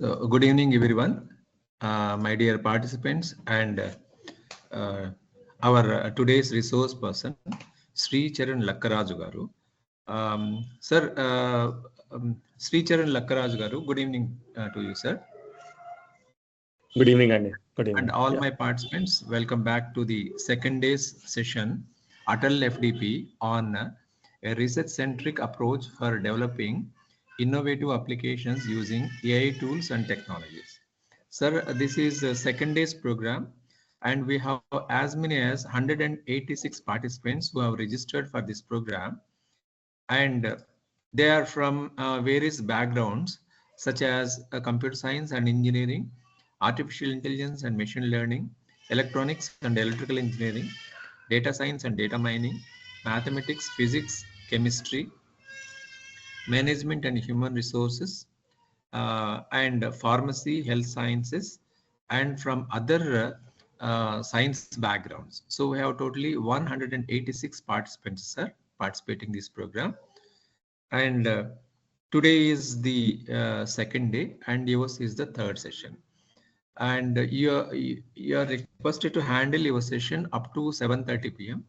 Good evening, everyone, my dear participants, and our today's resource person, Sri Charan Lakkaraju garu. Sir, Sri Charan Lakkaraju garu, good evening to you, sir. Good evening, Andy. Good And evening. all my participants, welcome back to the second day's session, Atal FDP, on a research-centric approach for developing innovative applications using AI tools and technologies. Sir, this is the second day's program, and we have as many as 186 participants who have registered for this program, and they are from various backgrounds such as computer science and engineering, artificial intelligence and machine learning, electronics and electrical engineering, data science and data mining, mathematics, physics, chemistry, management and human resources, and pharmacy, health sciences, and from other science backgrounds. So we have totally 186 participants, sir, participating in this program. And today is the second day, and yours is the third session. And you are requested to handle your session up to 7:30 p.m.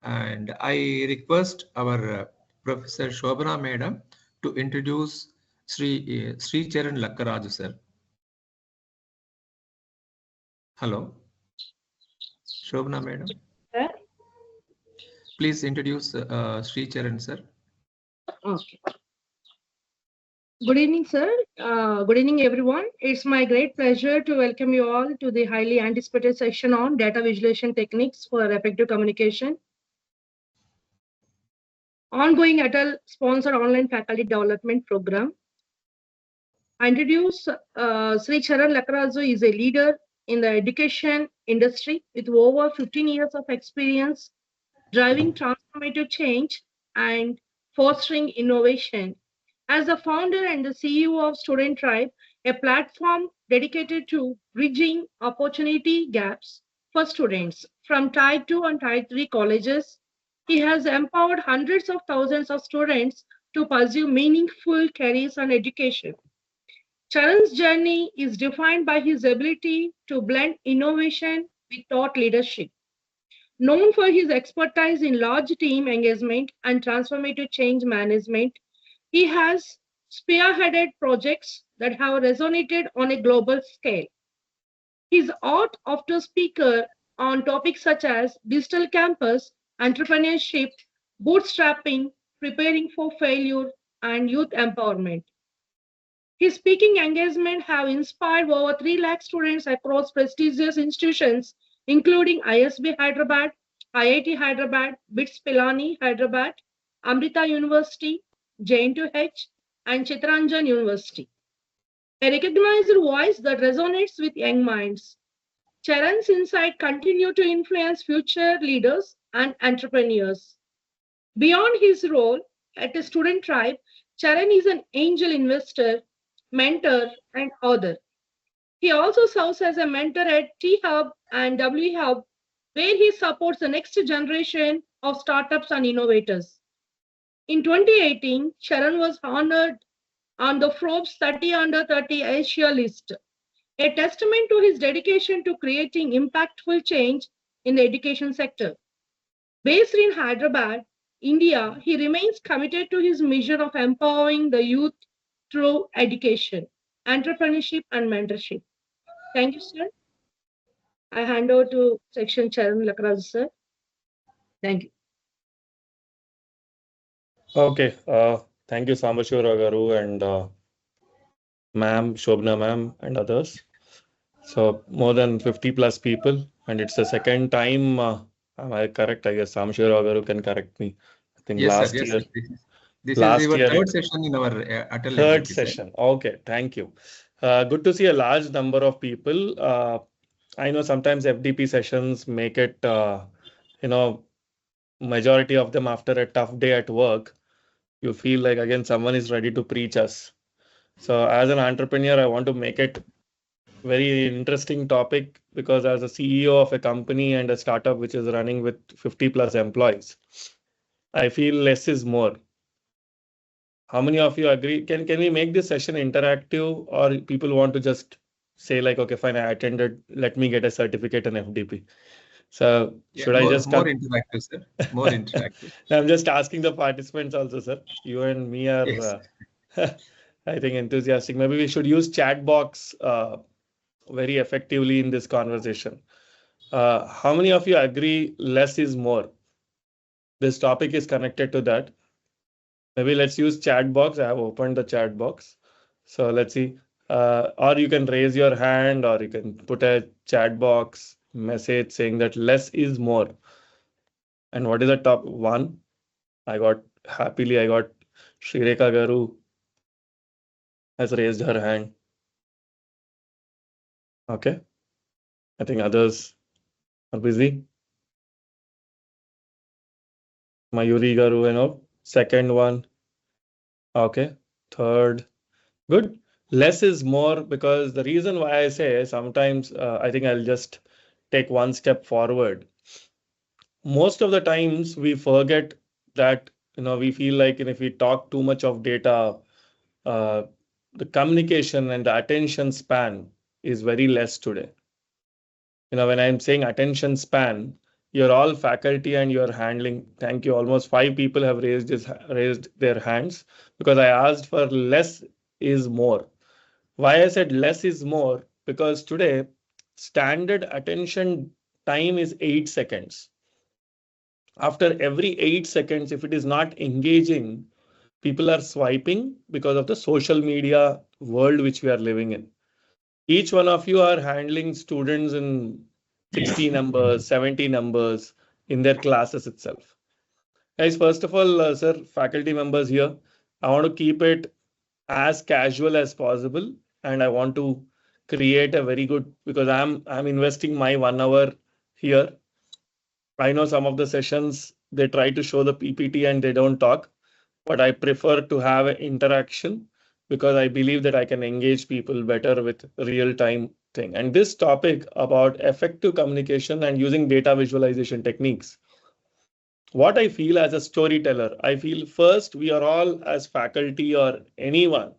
And I request our Professor Shobana Madam to introduce Sri Charan Lakkaraju, sir. Hello, Shobana Madam. Sir? Please introduce Sri Charan, sir. Okay. Good evening, sir. Good evening, everyone. It's my great pleasure to welcome you all to the highly anticipated session on data visualization techniques for effective communication. Ongoing Atal sponsored online faculty development program. I introduce Sri Charan Lakkaraju is a leader in the education industry with over 15 years of experience driving transformative change and fostering innovation. As the founder and the CEO of Student Tribe, a platform dedicated to bridging opportunity gaps for students from Tier 2 and Tier 3 colleges, he has empowered hundreds of thousands of students to pursue meaningful careers and education. Charan's journey is defined by his ability to blend innovation with thought leadership. Known for his expertise in large team engagement and transformative change management, he has spearheaded projects that have resonated on a global scale. His art of the speaker on topics such as digital campus, entrepreneurship, bootstrapping, preparing for failure, and youth empowerment. His speaking engagement have inspired over 3 lakh students across prestigious institutions, including ISB Hyderabad, IIT Hyderabad, BITS Pilani Hyderabad, Amrita University, JN2H, and Chittaranjan University. A recognized voice that resonates with young minds. Charan's insight continue to influence future leaders and entrepreneurs. Beyond his role at a student tribe, Charan is an angel investor, mentor, and author. He also serves as a mentor at T-Hub and W-Hub, where he supports the next generation of startups and innovators. In 2018, Charan was honored on the Forbes 30 Under 30 Asia list, a testament to his dedication to creating impactful change in the education sector. Based in Hyderabad, India, he remains committed to his mission of empowering the youth through education, entrepreneurship, and mentorship. Thank you, sir. I hand over to section Charan Lakkaraju, sir. Thank you. Okay. Thank you, Sambashwara Garu and ma'am, Shobna ma'am, and others. So more than 50 plus people, and it's the second time. Am I correct? I guess Sambashwara Garu can correct me. I think Yes, last sir. Yes, year. sir. This Last is your year third session in our Atal third FDP, sir. session. Okay, thank you. Good to see a large number of people. I know sometimes FDP sessions make it, majority of them after a tough day at work, you feel like again someone is ready to preach us. So as an entrepreneur, I want to make it very interesting topic because as a CEO of a company and a startup which is running with 50 plus employees, I feel less is more. How many of you agree? Can we make this session interactive, or people want to just say like, okay, fine, I attended, let me get a certificate in FDP. So Yeah, should I just more interactive, sir? More interactive. I'm just asking the participants also, sir. You and me are, Yes. I think, enthusiastic. Maybe we should use chat box very effectively in this conversation. How many of you agree less is more? This topic is connected to that. Maybe let's use chat box. I have opened the chat box. So let's see. Or you can raise your hand, or you can put a chat box message saying that less is more. And what is the top one? I got Shrika Garu has raised her hand. Okay. I think others are busy. Mayuri Garu, second one. Okay. Third. Good. Less is more, because the reason why I say sometimes I think I'll just take one step forward. Most of the times we forget that, we feel like if we talk too much of data, the communication and the attention span is very less today. When I'm saying attention span, you're all faculty and you're handling. Thank you. Almost 5 people have raised their hands, because I asked for less is more. Why I said less is more? Because today standard attention time is 8 seconds. After every 8 seconds, if it is not engaging, people are swiping because of the social media world which we are living in. Each one of you are handling students in 60 numbers, 70 numbers in their classes itself. Guys, first of all, sir, faculty members here, I want to keep it as casual as possible, and I want to create a very good, because I'm investing my 1 hour here. I know some of the sessions they try to show the PPT and they don't talk, but I prefer to have an interaction, because I believe that I can engage people better with real time thing. And this topic about effective communication and using data visualization techniques, what I feel as a storyteller, I feel first we are all as faculty or anyone,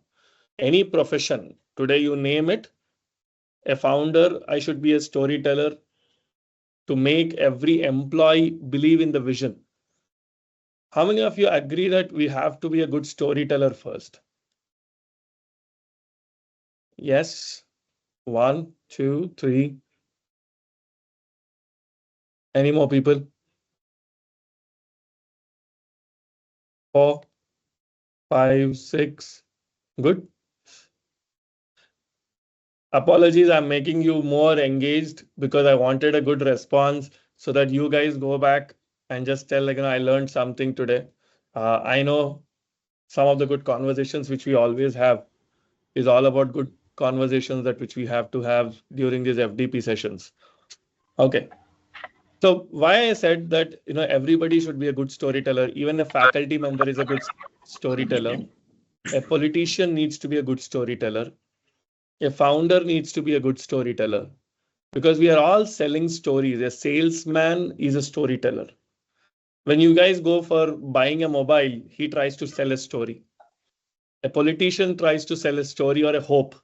any profession, today you name it, a founder, I should be a storyteller to make every employee believe in the vision. How many of you agree that we have to be a good storyteller first? Yes. 1, 2, 3. Any more people? 4, 5, 6. Good. Apologies, I'm making you more engaged because I wanted a good response so that you guys go back and just tell, I learned something today. I know some of the good conversations which we always have is all about good conversations that which we have to have during these FDP sessions. Okay. So why I said that, everybody should be a good storyteller, even a faculty member is a good storyteller. A politician needs to be a good storyteller. A founder needs to be a good storyteller, because we are all selling stories. A salesman is a storyteller. When you guys go for buying a mobile, he tries to sell a story. A politician tries to sell a story or a hope.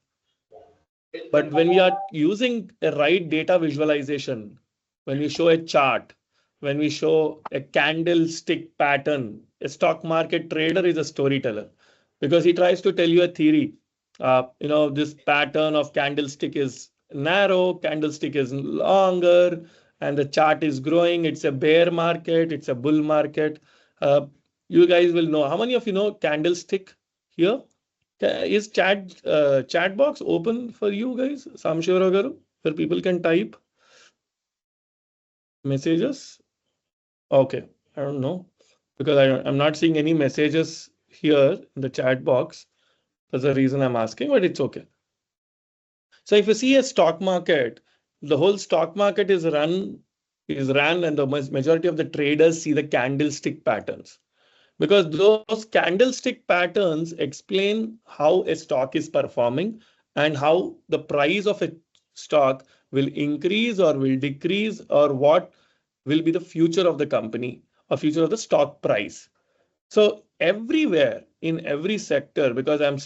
But when we are using a right data visualization, when we show a chart, when we show a candlestick pattern, a stock market trader is a storyteller, because he tries to tell you a theory. This pattern of candlestick is narrow, candlestick is longer, and the chart is growing. It's a bear market, it's a bull market. You guys will know. How many of you know candlestick here? Is chat box open for you guys, Samshivara Garu, where people can type messages? Okay, I don't know, because I'm not seeing any messages here in the chat box. That's the reason I'm asking, but it's okay. So if you see a stock market, the whole stock market is run, and the majority of the traders see the candlestick patterns, because those candlestick patterns explain how a stock is performing and how the price of a stock will increase or will decrease, or what will be the future of the company or future of the stock price. So everywhere in every sector, because I'm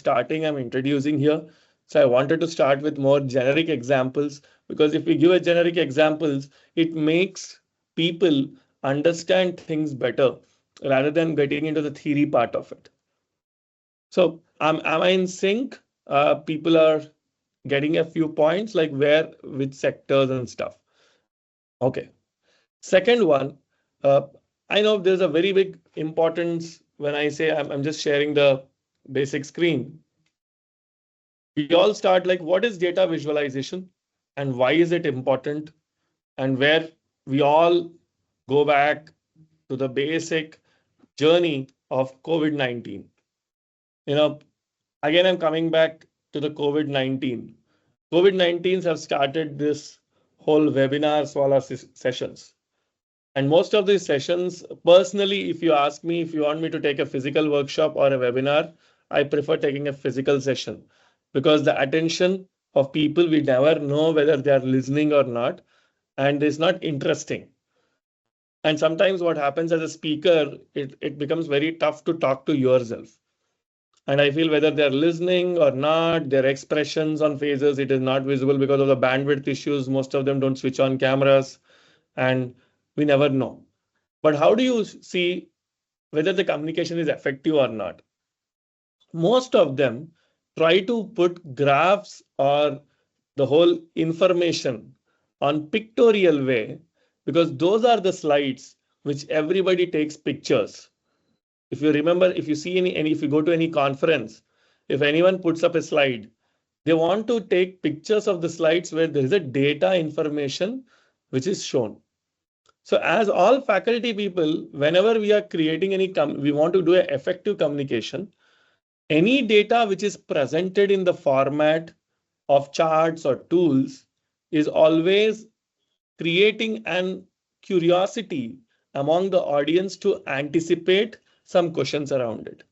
introducing here. So I wanted to start with more generic examples, because if we give a generic examples, it makes people understand things better rather than getting into the theory part of it. So am I in sync? People are getting a few points, like where, which sectors and stuff. Okay. Second one, I know there's a very big importance when I say I'm just sharing the basic screen. We all start like, what is data visualization and why is it important? And where we all go back to the basic journey of COVID-19. Again, I'm coming back to the COVID-19. COVID-19 have started this whole webinar swala sessions. And most of these sessions, personally, if you ask me, if you want me to take a physical workshop or a webinar, I prefer taking a physical session, because the attention of people, we never know whether they are listening or not, and it's not interesting. And sometimes what happens as a speaker, it becomes very tough to talk to yourself. And I feel whether they're listening or not, their expressions on faces, it is not visible because of the bandwidth issues. Most of them don't switch on cameras, and we never know. But how do you see whether the communication is effective or not? Most of them try to put graphs or the whole information on pictorial way, because those are the slides which everybody takes pictures. If you remember, if you see if you go to any conference, if anyone puts up a slide, they want to take pictures of the slides where there is a data information which is shown. So as all faculty people, whenever we are creating we want to do an effective communication, any data which is presented in the format of charts or tools is always creating an curiosity among the audience to anticipate some questions around it.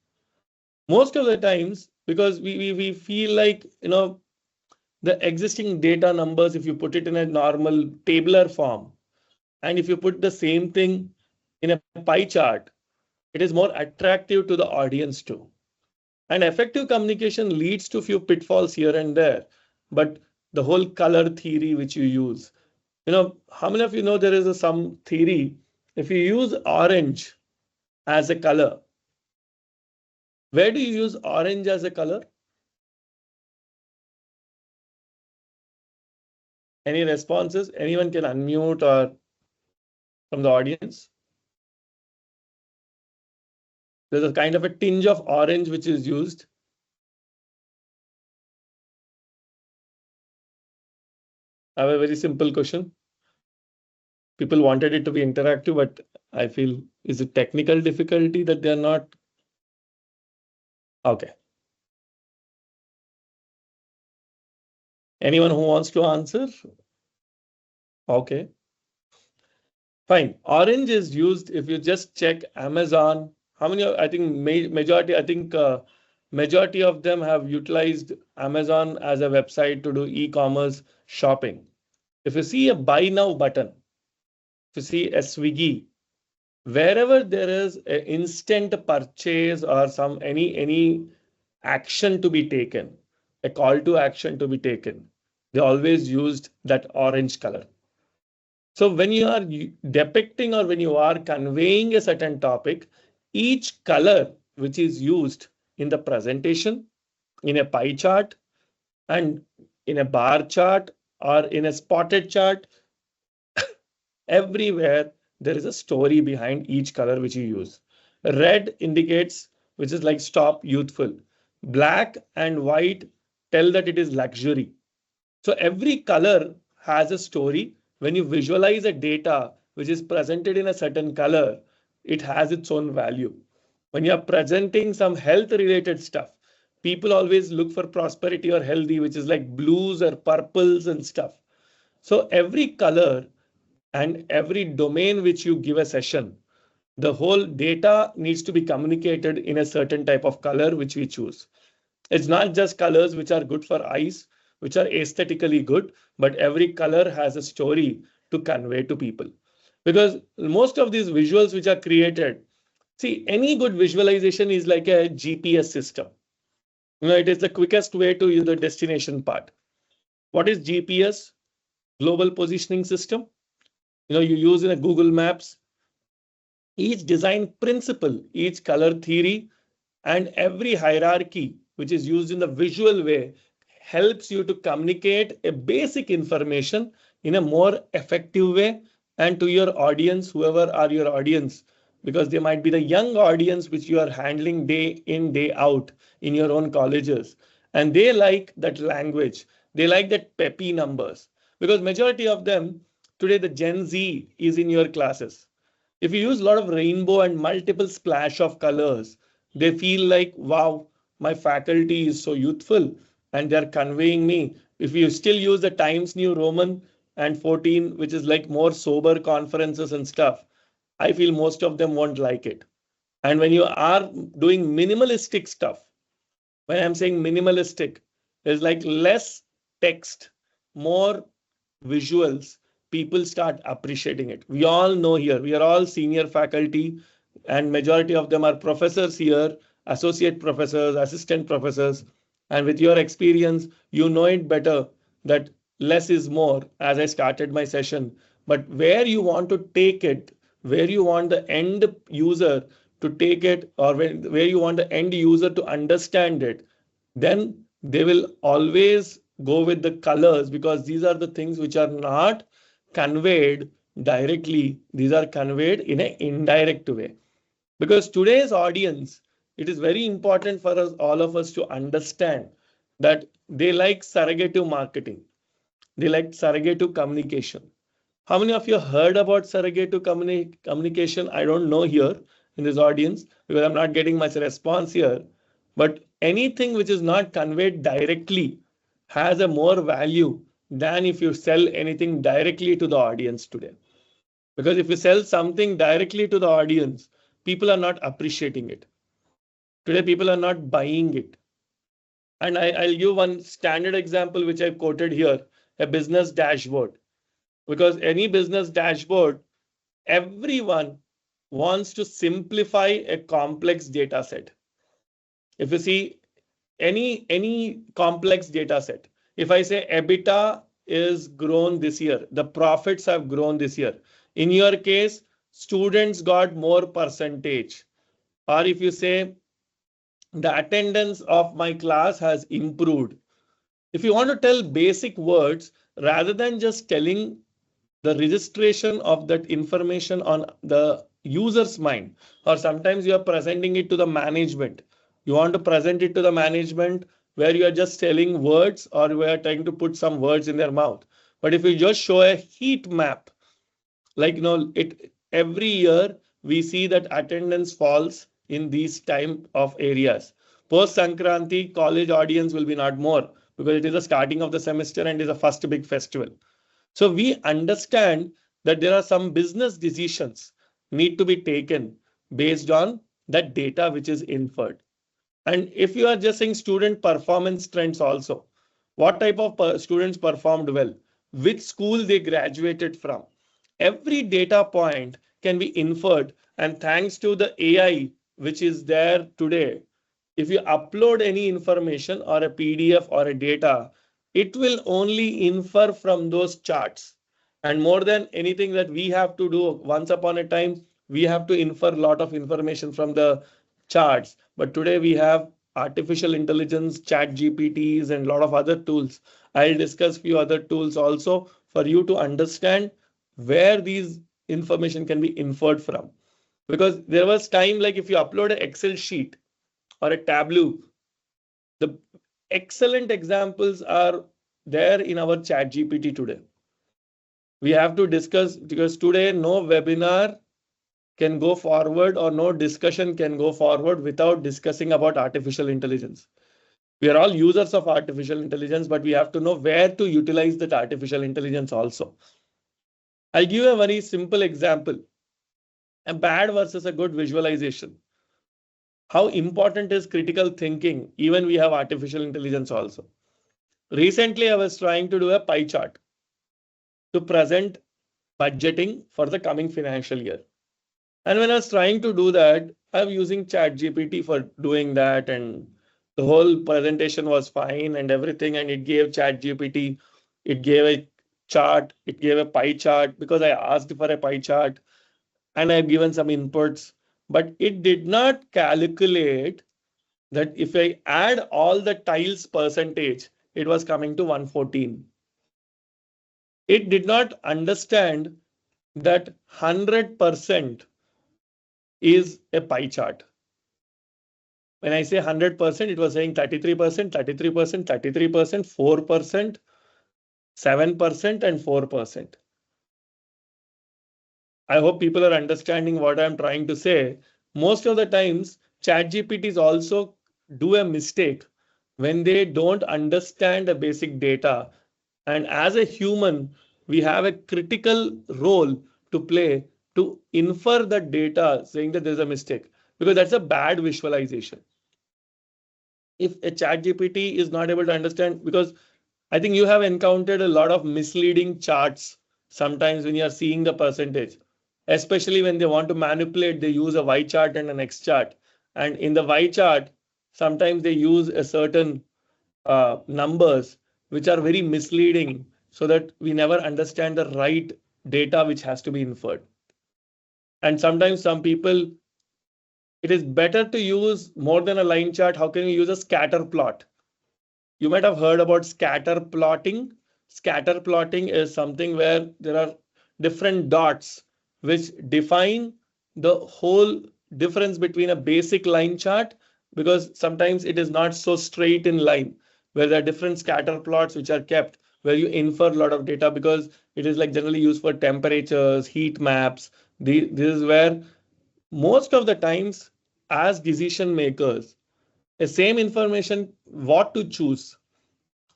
Most of the times, because we feel like, the existing data numbers, if you put it in a normal tabular form, and if you put the same thing in a pie chart, it is more attractive to the audience too. And effective communication leads to few pitfalls here and there. But the whole color theory which you use, how many of you know there is some theory? If you use orange as a color, where do you use orange as a color? Any responses? Anyone can unmute or from the audience. There's a kind of a tinge of orange which is used. I have a very simple question. People wanted it to be interactive, but I feel, is it technical difficulty that they're not? Okay. Anyone who wants to answer? Okay. Fine. Orange is used if you just check Amazon. How many? I think majority. Majority of them have utilized Amazon as a website to do e-commerce shopping. If you see a buy now button, if you see a Swiggy, wherever there is an instant purchase or any action to be taken, a call to action to be taken, they always used that orange color. So when you are depicting or when you are conveying a certain topic, each color which is used in the presentation, in a pie chart, and in a bar chart or in a spotted chart, everywhere there is a story behind each color which you use. Red indicates, which is like stop youthful. Black and white tell that it is luxury. So every color has a story. When you visualize a data which is presented in a certain color, it has its own value. When you are presenting some health related stuff, people always look for prosperity or healthy, which is like blues or purples and stuff. So every color and every domain which you give a session, the whole data needs to be communicated in a certain type of color which we choose. It's not just colors which are good for eyes, which are aesthetically good, but every color has a story to convey to people. Because most of these visuals which are created, See, any good visualization is like a GPS system. It is the quickest way to the destination part. What is GPS? Global Positioning System. You use in a Google Maps. Each design principle, each color theory, and every hierarchy which is used in the visual way helps you to communicate a basic information in a more effective way and to your audience, whoever are your audience, because they might be the young audience which you are handling day in, day out in your own colleges. And they like that language. They like that peppy numbers because majority of them today, the Gen Z is in your classes. If you use a lot of rainbow and multiple splash of colors, they feel like, wow, my faculty is so youthful and they're conveying me. If you still use the Times New Roman and 14, which is like more sober conferences and stuff, I feel most of them won't like it. And when you are doing minimalistic stuff, when I'm saying minimalistic, there's like less text, more visuals, people start appreciating it. We all know here, we are all senior faculty and majority of them are professors here, associate professors, assistant professors. And with your experience, you know it better that less is more as I started my session. But where you want to take it, where you want the end user to take it, or where you want the end user to understand it, then they will always go with the colors because these are the things which are not conveyed directly. These are conveyed in an indirect way. Because today's audience, it is very important for us, all of us, to understand that they like surrogate marketing. They like surrogate communication. How many of you heard about surrogate communication? I don't know here in this audience because I'm not getting much response here. But anything which is not conveyed directly has a more value than if you sell anything directly to the audience today. Because if you sell something directly to the audience, people are not appreciating it. Today, people are not buying it. And I'll give one standard example, which I quoted here, a business dashboard. Because any business dashboard, everyone wants to simplify a complex data set. If you see any complex data set, if I say EBITDA is grown this year, the profits have grown this year. In your case, students got more percentage. Or if you say the attendance of my class has improved. If you want to tell basic words, rather than just telling the registration of that information on the user's mind, or sometimes you are presenting it to the management. You want to present it to the management where you are just telling words or we are trying to put some words in their mouth. But if you just show a heat map, like every year we see that attendance falls in these time of areas. Post Sankranti, college audience will be not more because it is the starting of the semester and is the first big festival. So we understand that there are some business decisions need to be taken based on that data which is inferred. And if you are just saying student performance trends also, what type of students performed well, which school they graduated from, every data point can be inferred. And thanks to the AI which is there today, if you upload any information or a PDF or a data, it will only infer from those charts. And more than anything that we have to do, once upon a time, we have to infer a lot of information from the charts. But today we have artificial intelligence, chat GPTs, and a lot of other tools. I'll discuss few other tools also for you to understand where these information can be inferred from. Because there was time like if you upload an Excel sheet or a Tableau, the excellent examples are there in our chat GPT today. We have to discuss because today no webinar can go forward or no discussion can go forward without discussing about artificial intelligence. We are all users of artificial intelligence, but we have to know where to utilize that artificial intelligence also. I'll give a very simple example, a bad versus a good visualization. How important is critical thinking? Even we have artificial intelligence also. Recently, I was trying to do a pie chart to present budgeting for the coming financial year. And when I was trying to do that, I'm using ChatGPT for doing that, and the whole presentation was fine and everything. And it gave ChatGPT, it gave a chart, it gave a pie chart because I asked for a pie chart and I've given some inputs, but it did not calculate that if I add all the tiles percentage, it was coming to 114. It did not understand that 100% is a pie chart. When I say 100%, it was saying 33%, 33%, 33%, 4%, 7%, and 4%. I hope people are understanding what I'm trying to say. Most of the times, ChatGPTs also do a mistake when they don't understand the basic data. And as a human, we have a critical role to play to infer the data saying that there's a mistake, because that's a bad visualization. If a ChatGPT is not able to understand, because I think you have encountered a lot of misleading charts sometimes when you are seeing the percentage, especially when they want to manipulate, they use a Y chart and an X chart. And in the Y chart, sometimes they use a certain numbers which are very misleading so that we never understand the right data which has to be inferred. And sometimes some people, it is better to use more than a line chart. How can you use a scatter plot? You might have heard about scatter plotting. Scatter plotting is something where there are different dots which define the whole difference between a basic line chart, because sometimes it is not so straight in line, where there are different scatter plots which are kept, where you infer a lot of data, because it is like generally used for temperatures, heat maps. This is where most of the times as decision makers, the same information, what to choose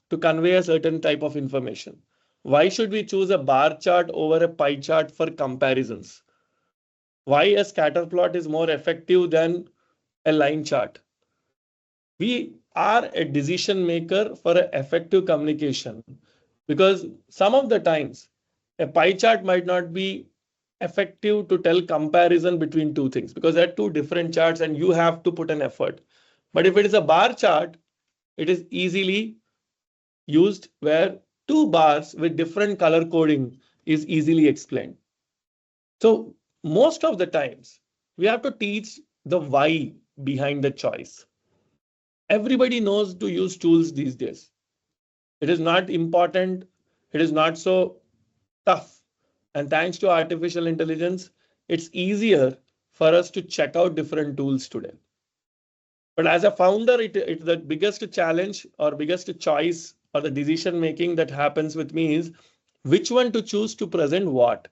to convey a certain type of information. Why should we choose a bar chart over a pie chart for comparisons? Why a scatter plot is more effective than a line chart? We are a decision maker for effective communication, because some of the times a pie chart might not be effective to tell comparison between two things, because they're two different charts and you have to put an effort. But if it is a bar chart, it is easily used, where two bars with different color coding is easily explained. So most of the times we have to teach the why behind the choice. Everybody knows to use tools these days. It is not important. It is not so tough. And thanks to artificial intelligence, it's easier for us to check out different tools today. But as a founder, it's the biggest challenge or biggest choice or the decision making that happens with me is which one to choose to present what.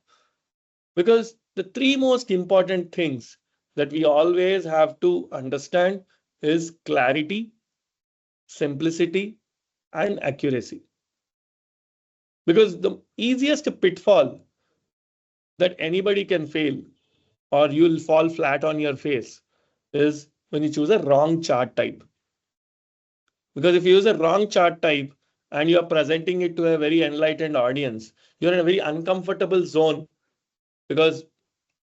Because the three most important things that we always have to understand is clarity, simplicity, and accuracy. Because the easiest pitfall that anybody can fail, or you'll fall flat on your face, is when you choose a wrong chart type. Because if you use a wrong chart type and you are presenting it to a very enlightened audience, you're in a very uncomfortable zone, because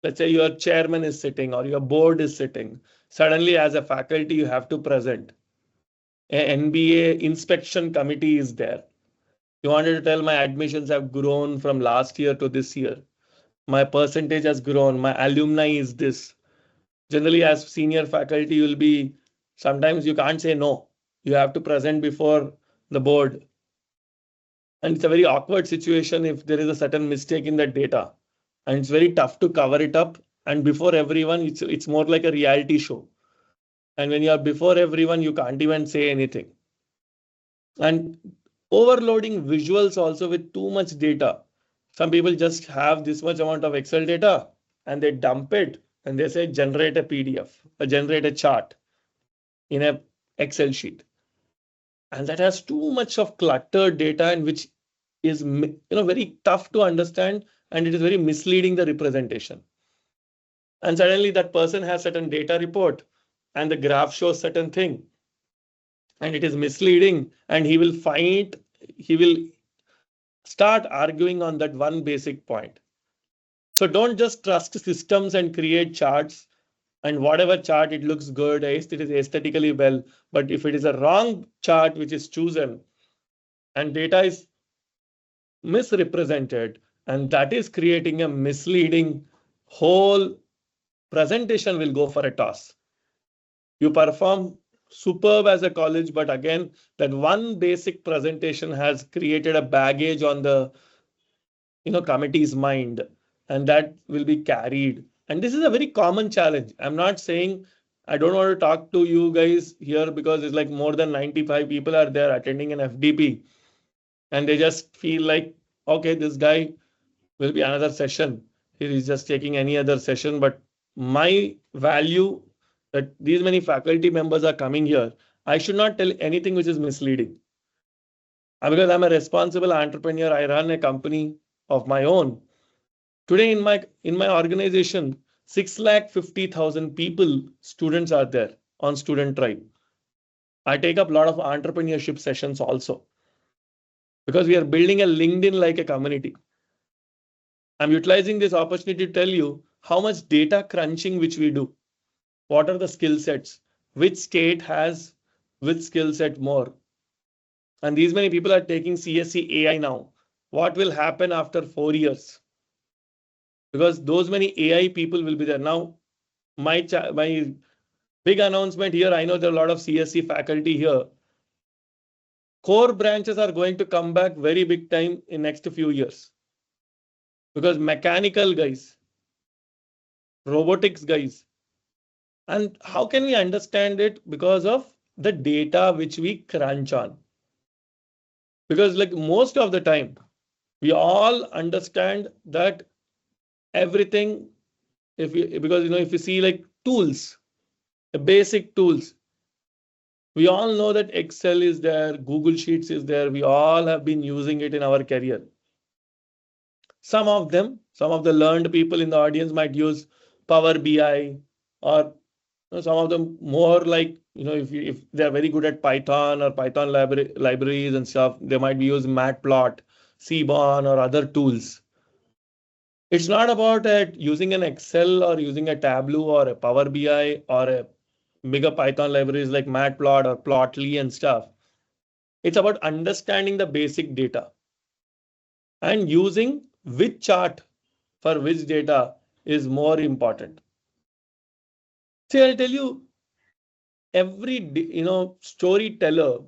let's say your chairman is sitting or your board is sitting. Suddenly, as a faculty, you have to present. An NBA inspection committee is there. You wanted to tell my admissions have grown from last year to this year. My percentage has grown. My alumni is this. Generally, as senior faculty, you'll be, sometimes you can't say no. You have to present before the board. And it's a very awkward situation if there is a certain mistake in that data. And it's very tough to cover it up. And before everyone, it's more like a reality show. And when you are before everyone, you can't even say anything. And overloading visuals also with too much data. Some people just have this much amount of Excel data and they dump it and they say generate a PDF or generate a chart in a Excel sheet. And that has too much of cluttered data, and which is very tough to understand, and it is very misleading the representation. And suddenly that person has certain data report and the graph shows certain thing, and it is misleading, and he will start arguing on that one basic point. So don't just trust systems and create charts, and whatever chart it looks good, it is aesthetically well. But if it is a wrong chart which is chosen and data is misrepresented, and that is creating a misleading, whole presentation will go for a toss. You perform superb as a college, but again, that one basic presentation has created a baggage on the committee's mind, and that will be carried. And this is a very common challenge. I'm not saying I don't want to talk to you guys here because it's like more than 95 people are there attending an FDP, and they just feel like, okay, this guy will be another session. He is just taking any other session. But my value that these many faculty members are coming here, I should not tell anything which is misleading. Because I'm a responsible entrepreneur, I run a company of my own. Today in my organization, 650,000 people, students are there on Student Tribe. I take up a lot of entrepreneurship sessions also, because we are building a LinkedIn like a community. I'm utilizing this opportunity to tell you how much data crunching which we do. What are the skill sets? Which state has which skill set more? And these many people are taking CSC AI now. What will happen after 4 years? Because those many AI people will be there. Now, my big announcement here, I know there are a lot of CSC faculty here. Core branches are going to come back very big time in next few years. Because mechanical guys, robotics guys. And how can we understand it? Because of the data which we crunch on. Because like most of the time, we all understand that everything, because if you see like tools, the basic tools, we all know that Excel is there, Google Sheets is there. We all have been using it in our career. Some of the learned people in the audience might use Power BI, or some of them more like, if they're very good at Python or Python libraries and stuff, they might be using Matplot, Seaborn, or other tools. It's not about using an Excel or using a Tableau or a Power BI or a bigger Python libraries like Matplot or Plotly and stuff. It's about understanding the basic data and using which chart for which data is more important. See, I'll tell you, every storyteller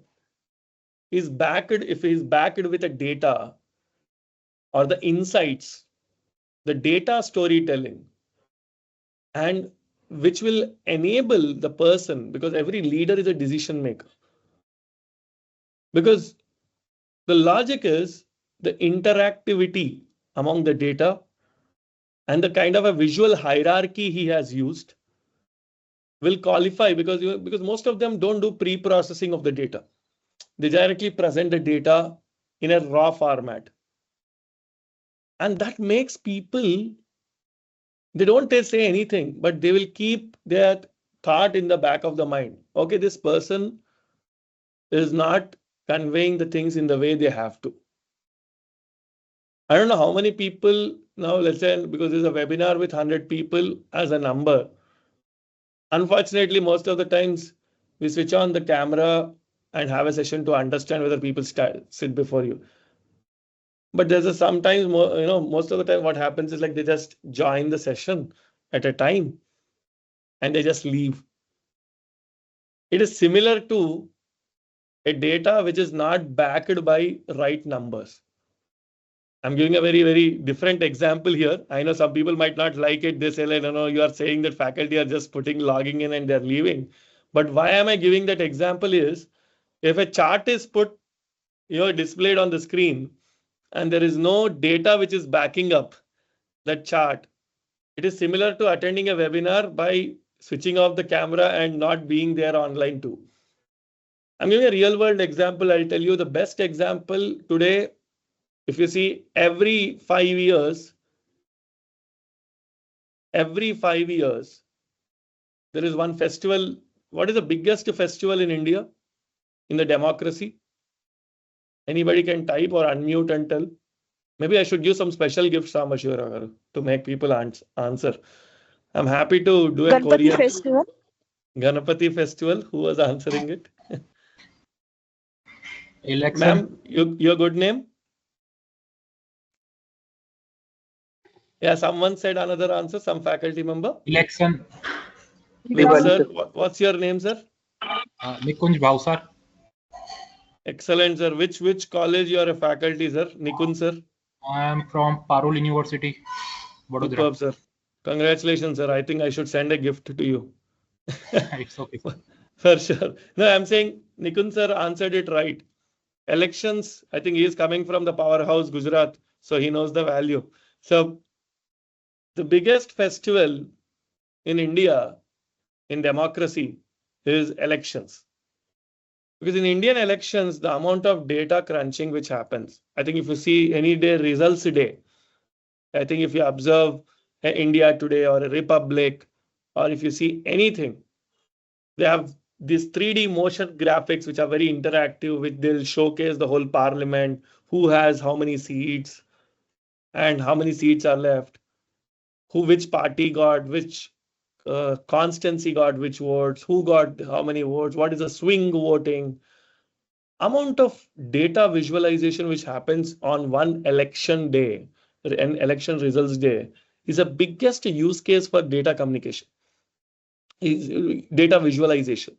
is backed, if he is backed with a data or the insights, the data storytelling, and which will enable the person, because every leader is a decision maker. Because the logic is the interactivity among the data and the kind of a visual hierarchy he has used will qualify, because most of them don't do pre-processing of the data. They directly present the data in a raw format. And that makes people, they don't say anything, but they will keep their thought in the back of the mind. Okay, this person is not conveying the things in the way they have to. I don't know how many people now, let's say, because there's a webinar with 100 people as a number. Unfortunately, most of the times we switch on the camera and have a session to understand whether people sit before you. But there's sometimes more, most of the time what happens is like they just join the session at a time and they just leave. It is similar to a data which is not backed by right numbers. I'm giving a very, very different example here. I know some people might not like it. They say, like, no, you are saying that faculty are just logging in and they're leaving. But why am I giving that example is, if a chart is displayed on the screen and there is no data which is backing up that chart, it is similar to attending a webinar by switching off the camera and not being there online too. I'm giving a real world example. I'll tell you the best example today. If you see every 5 years, there is one festival. What is the biggest festival in India in the democracy? Anybody can type or unmute and tell. Maybe I should give some special gifts, Samashura, to make people answer. I'm happy to do a Ganpati courier. festival. Ganapati festival. Who was answering it? Election. Ma'am, your good name? Yeah, someone said another answer, some faculty member. Election. Please, sir, what's your name, sir? Nikunj Bhavsar. Excellent, sir. Which college you are a faculty, sir? Nikun, sir? I am from Parul University, Vadodara. Superb, sir. Congratulations, sir. I think I should send a gift to you. It's okay. For sure. No, I'm saying Nikun, sir, answered it right. Elections, I think he is coming from the powerhouse Gujarat, so he knows the value. So the biggest festival in India in democracy is elections. Because in Indian elections, the amount of data crunching which happens, I think if you see any day results day, I think if you observe India Today or a Republic, or if you see anything, they have these 3D motion graphics which are very interactive, which they'll showcase the whole parliament, who has how many seats and how many seats are left, which party got which constancy got which votes, who got how many votes, what is the swing voting. Amount of data visualization which happens on one election day, an election results day, is the biggest use case for data communication, is data visualization.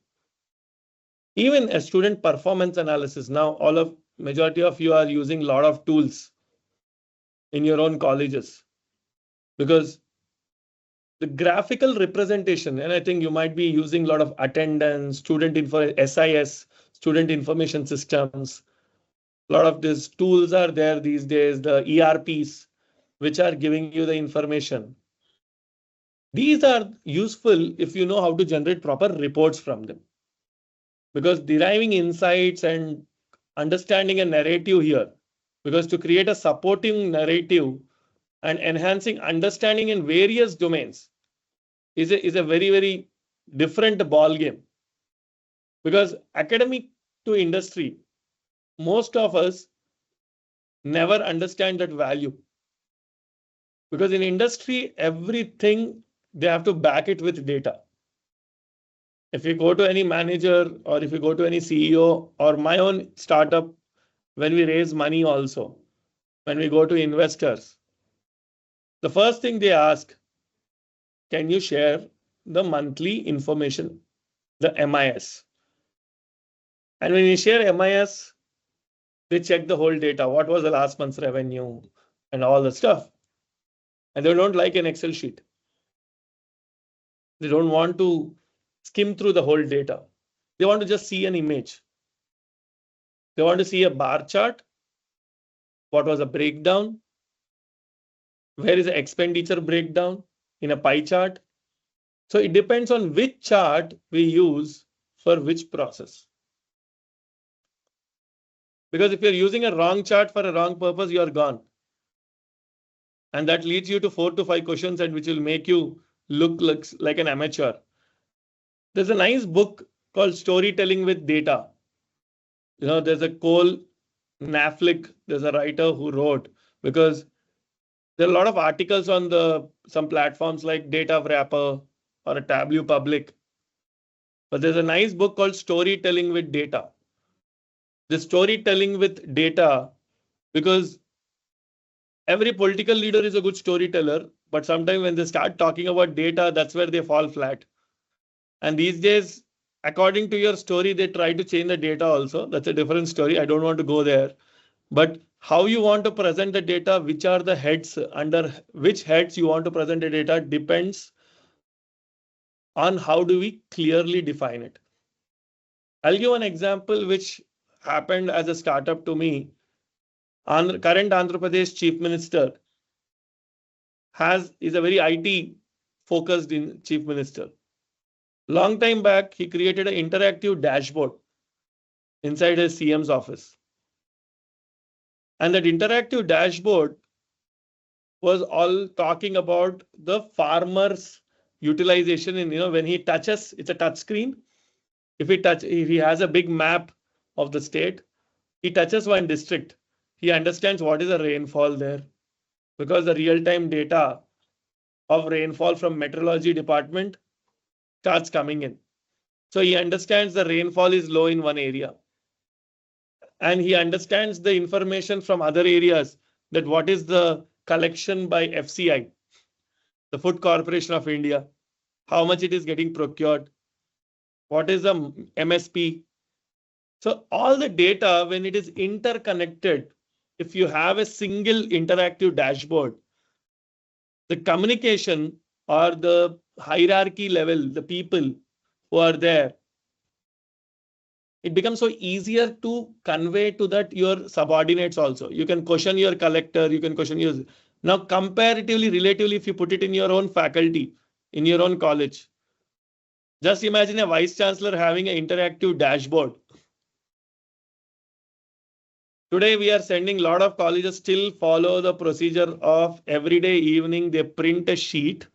Even a student performance analysis. Now, majority of you are using a lot of tools in your own colleges, because the graphical representation, and I think you might be using a lot of attendance, student info, SIS, student information systems. A lot of these tools are there these days, the ERPs, which are giving you the information. These are useful if you know how to generate proper reports from them. Because deriving insights and understanding a narrative here, because to create a supporting narrative and enhancing understanding in various domains is a very, very different ball game. Because academic to industry, most of us never understand that value. Because in industry, everything they have to back it with data. If you go to any manager or if you go to any CEO or my own startup, when we raise money also, when we go to investors, the first thing they ask, can you share the monthly information, the MIS? And when you share MIS, they check the whole data. What was the last month's revenue and all the stuff. And they don't like an Excel sheet. They don't want to skim through the whole data. They want to just see an image. They want to see a bar chart. What was a breakdown? Where is the expenditure breakdown in a pie chart? So it depends on which chart we use for which process. Because if you're using a wrong chart for a wrong purpose, you are gone. And that leads you to 4 to 5 questions and which will make you look like an amateur. There's a nice book called Storytelling with Data. You know, there's a Cole Knaflic, there's a writer who wrote, because there are a lot of articles on some platforms like Data Wrapper or a Tableau Public. But there's a nice book called Storytelling with Data. The storytelling with data, because every political leader is a good storyteller, but sometimes when they start talking about data, that's where they fall flat. And these days, according to your story, they try to change the data also. That's a different story. I don't want to go there. But how you want to present the data, which are the heads, under which heads you want to present the data, depends on how do we clearly define it. I'll give an example which happened as a startup to me. Current Andhra Pradesh Chief Minister is a very IT focused Chief Minister. Long time back, he created an interactive dashboard inside his CM's office. And that interactive dashboard was all talking about the farmer's utilization in, when he touches, it's a touch screen. If he has a big map of the state, he touches one district, He understands what is the rainfall there, because the real-time data of rainfall from meteorology department starts coming in. So he understands the rainfall is low in one area. And he understands the information from other areas, that what is the collection by FCI, the Food Corporation of India, how much it is getting procured, what is the MSP. So all the data, when it is interconnected, if you have a single interactive dashboard, the communication or the hierarchy level, the people who are there, it becomes so easier to convey to that your subordinates also. You can question your collector, you can question your. Now, comparatively, relatively, if you put it in your own faculty, in your own college, just imagine a vice chancellor having an interactive dashboard. Today, we are sending a lot of colleges still follow the procedure of everyday evening, they print a sheet,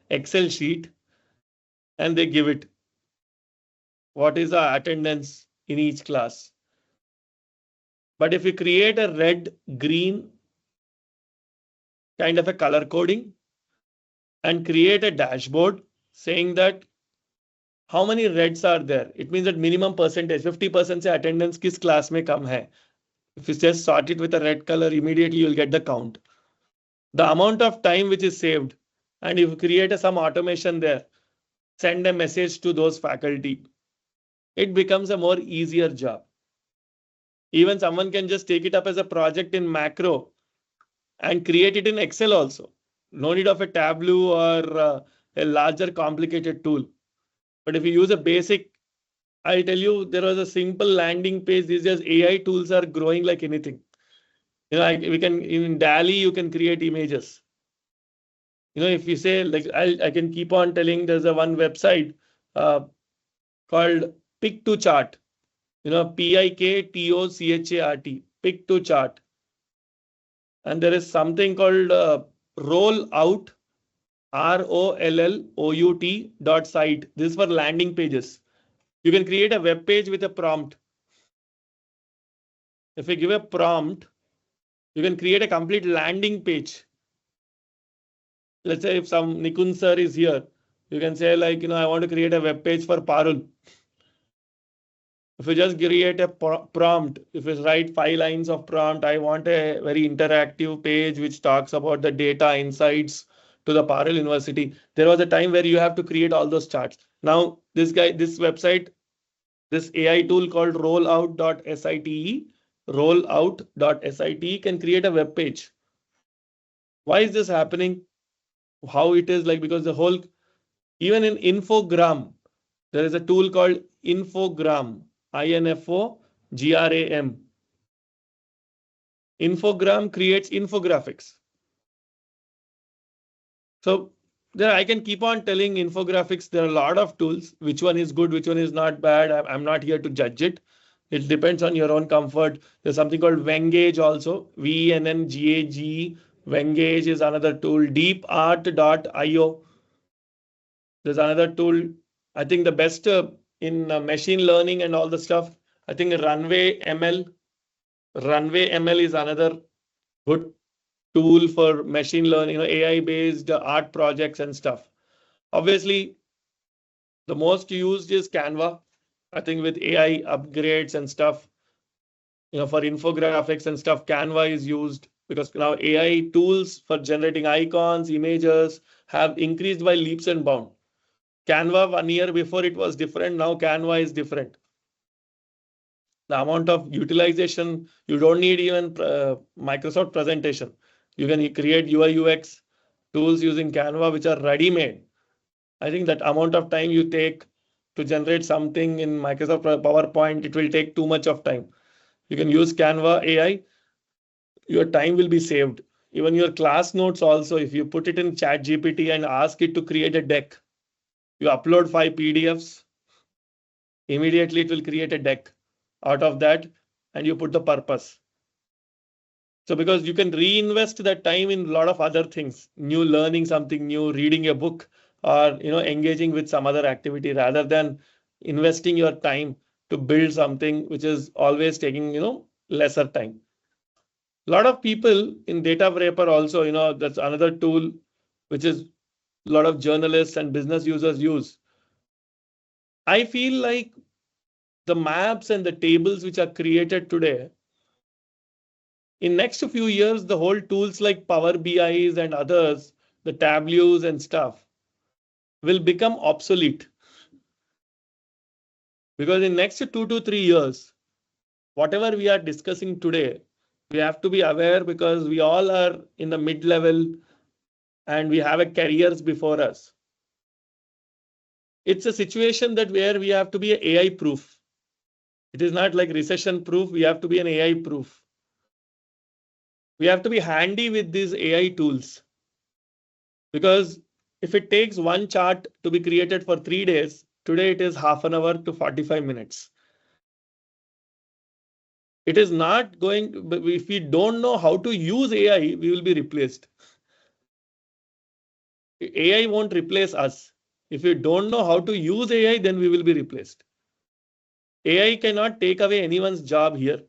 Excel sheet, and they give it. What is the attendance in each class? But if you create a red, green kind of a color coding and create a dashboard saying that how many reds are there, it means that minimum percentage, 50% से attendance किस class में कम है. If you just sort it with a red color, immediately you'll get the count. The amount of time which is saved, and if you create some automation there, send a message to those faculty, it becomes a more easier job. Even someone can just take it up as a project in macro and create it in Excel also. No need of a Tableau or a larger complicated tool. But if you use a basic, I tell you, there was a simple landing page. These days AI tools are growing like anything. You know, we can in DALL-E, you can create images. You know, if you say, like, I can keep on telling, there's a one website called Pick to Chart. You know, PIKTOCHART, Pick to Chart. And there is something called Rollout, ROLLOUT.site. This is for landing pages. You can create a web page with a prompt. If you give a prompt, you can create a complete landing page. Let's say if some Nikun sir is here, you can say like, you know, I want to create a web page for Parul. If you just create a prompt, if you write 5 lines of prompt, I want a very interactive page which talks about the data insights to the Parul University. There was a time where you have to create all those charts. Now, this website, this AI tool called rollout.site can create a web page. Why is this happening? How it is like, because the whole, even in Infogram, there is a tool called Infogram, INFOGRAM. Infogram creates infographics. So there I can keep on telling infographics. There are a lot of tools. Which one is good, which one is not bad. I'm not here to judge it. It depends on your own comfort. There's something called Vengage also. VNNGAG. Vengage is another tool. DeepArt.io. There's another tool. I think the best in machine learning and all the stuff. I think Runway ML. Runway ML is another good tool for machine learning, you know, AI-based art projects and stuff. Obviously, the most used is Canva. I think with AI upgrades and stuff, you know, for infographics and stuff, Canva is used because now AI tools for generating icons, images have increased by leaps and bounds. Canva 1 year before it was different. Now Canva is different. The amount of utilization, you don't need even Microsoft presentation. You can create UI UX tools using Canva, which are ready-made. I think that amount of time you take to generate something in Microsoft PowerPoint, it will take too much of time. You can use Canva AI, your time will be saved. Even your class notes also, if you put it in ChatGPT and ask it to create a deck, you upload 5 PDFs, immediately it will create a deck out of that, and you put the purpose. So because you can reinvest that time in a lot of other things, new learning something new, reading a book, or, you know, engaging with some other activity, rather than investing your time to build something which is always taking, you know, lesser time. A lot of people in data wrapper also, that's another tool which is a lot of journalists and business users use. I feel like the maps and the tables which are created today, in next few years, the whole tools like Power BIs and others, the Tableaus and stuff, will become obsolete. Because in next 2 to 3 years, whatever we are discussing today, we have to be aware because we all are in the mid-level and we have a careers before us. It's a situation that where we have to be AI proof. It is not like recession proof. We have to be an AI proof. We have to be handy with these AI tools. Because if it takes one chart to be created for 3 days, today it is half an hour to 45 minutes. It is not going, if we don't know how to use AI, we will be replaced. AI won't replace us. If we don't know how to use AI, then we will be replaced. AI cannot take away anyone's job here.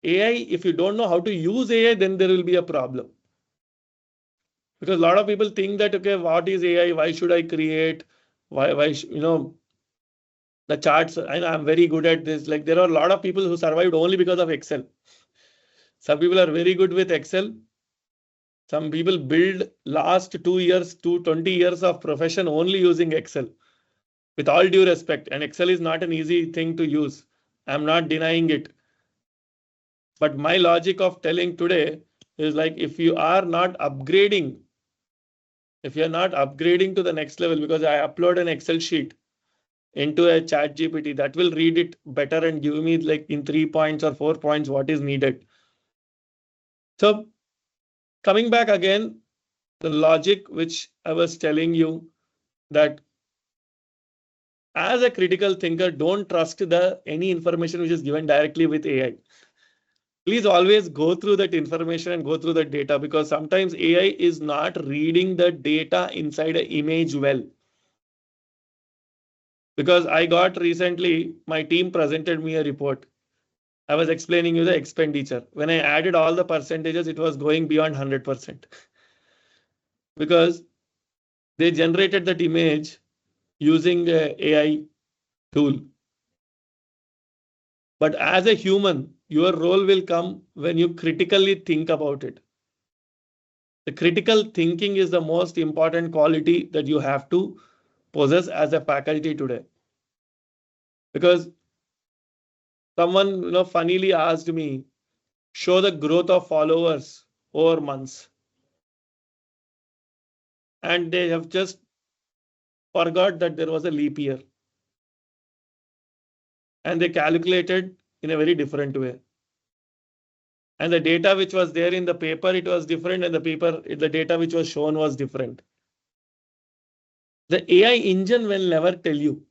AI, if you don't know how to use AI, then there will be a problem. Because a lot of people think that, okay, what is AI? Why should I create? Why, the charts, and I'm very good at this. Like there are a lot of people who survived only because of Excel. Some people are very good with Excel. Some people build last 2 years to 20 years of profession only using Excel. With all due respect, and Excel is not an easy thing to use. I'm not denying it. But my logic of telling today is like, if you are not upgrading, if you're not upgrading to the next level, because I upload an Excel sheet into a chat GPT that will read it better and give me like in 3 points or 4 points what is needed. So coming back again, the logic which I was telling you, that as a critical thinker, don't trust any information which is given directly with AI. Please always go through that information and go through the data, because sometimes AI is not reading the data inside an image well. Because I got recently, my team presented me a report. I was explaining you the expenditure. When I added all the percentages, it was going beyond 100%. Because they generated that image using a AI tool. But as a human, your role will come when you critically think about it. The critical thinking is the most important quality that you have to possess as a faculty today. Because someone funnily asked me, show the growth of followers over months. And they have just forgot that there was a leap year. And they calculated in a very different way. And the data which was there in the paper, it was different, and the data which was shown was different. The AI engine will never tell you.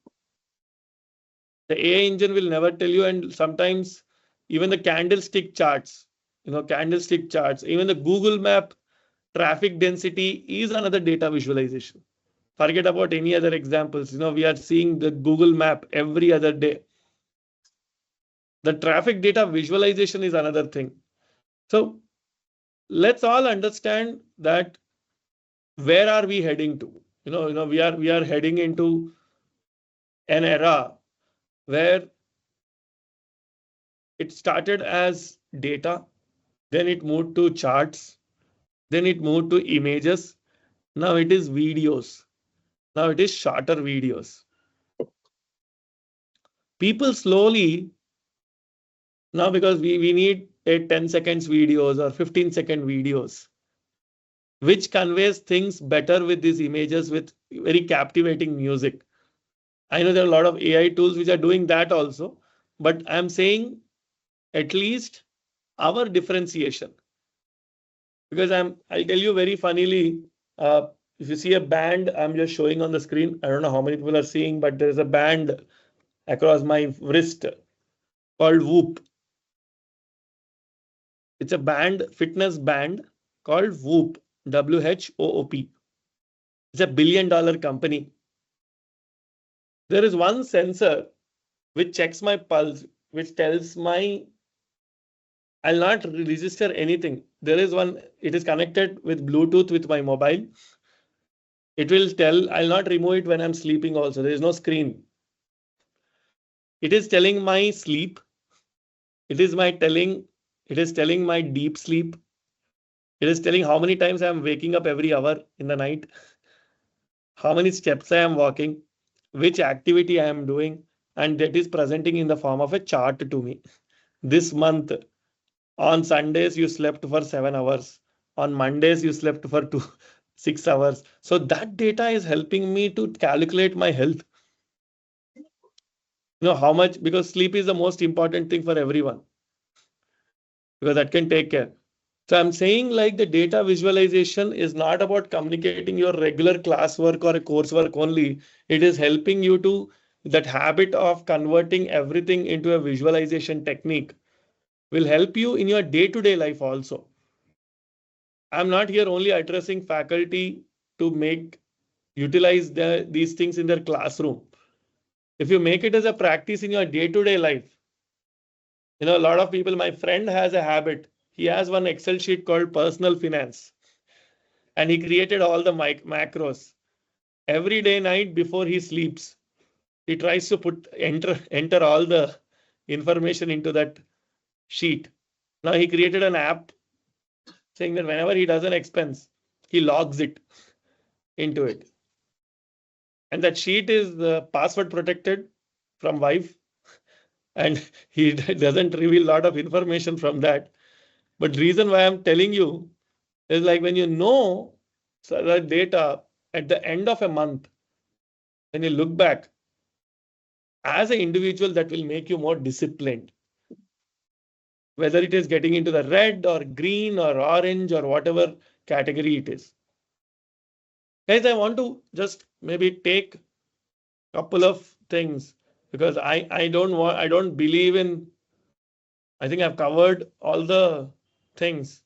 The AI engine will never tell you, and sometimes even the candlestick charts, even the Google Map traffic density is another data visualization. Forget about any other examples. We are seeing the Google Map every other day. The traffic data visualization is another thing. So let's all understand that where are we heading to? We are heading into an era where it started as data, then it moved to charts, then it moved to images. Now it is videos. Now it is shorter videos. People slowly, now because we need a 10 seconds videos or 15-second videos, which conveys things better with these images with very captivating music. I know there are a lot of AI tools which are doing that also, but I'm saying at least our differentiation. Because I'll tell you very funnily, if you see a band, I'm just showing on the screen. I don't know how many people are seeing, but there's a band across my wrist called Whoop. It's a fitness band called Whoop, WHOOP. It's $1 billion company. There is one sensor which checks my pulse, which tells my I'll not register anything. There is one, it is connected with Bluetooth with my mobile. It will tell, I'll not remove it when I'm sleeping also. There is no screen. It is telling my sleep. It is telling my deep sleep. It is telling how many times I am waking up every hour in the night, how many steps I am walking, which activity I am doing, and that is presenting in the form of a chart to me. This month, on Sundays, you slept for 7 hours. On Mondays, you slept for 6 hours. So that data is helping me to calculate my health. You know how much, because sleep is the most important thing for everyone, because that can take care. So I'm saying like the data visualization is not about communicating your regular classwork or a coursework only. It is helping you to that habit of converting everything into a visualization technique will help you in your day-to-day life also. I'm not here only addressing faculty to utilize these things in their classroom. If you make it as a practice in your day-to-day life, you know, a lot of people, my friend has a habit. He has one Excel sheet called personal finance, and he created all the macros. Every day night before he sleeps, he tries to enter all the information into that sheet. Now he created an app saying that whenever he does an expense, he logs it into it. And that sheet is password protected from wife, and he doesn't reveal a lot of information from that. But reason why I'm telling you is like when you know the data at the end of a month, when you look back as an individual, that will make you more disciplined. Whether it is getting into the red or green or orange or whatever category it is. Guys, I want to just maybe take a couple of things, because I don't believe in, I think I've covered all the things.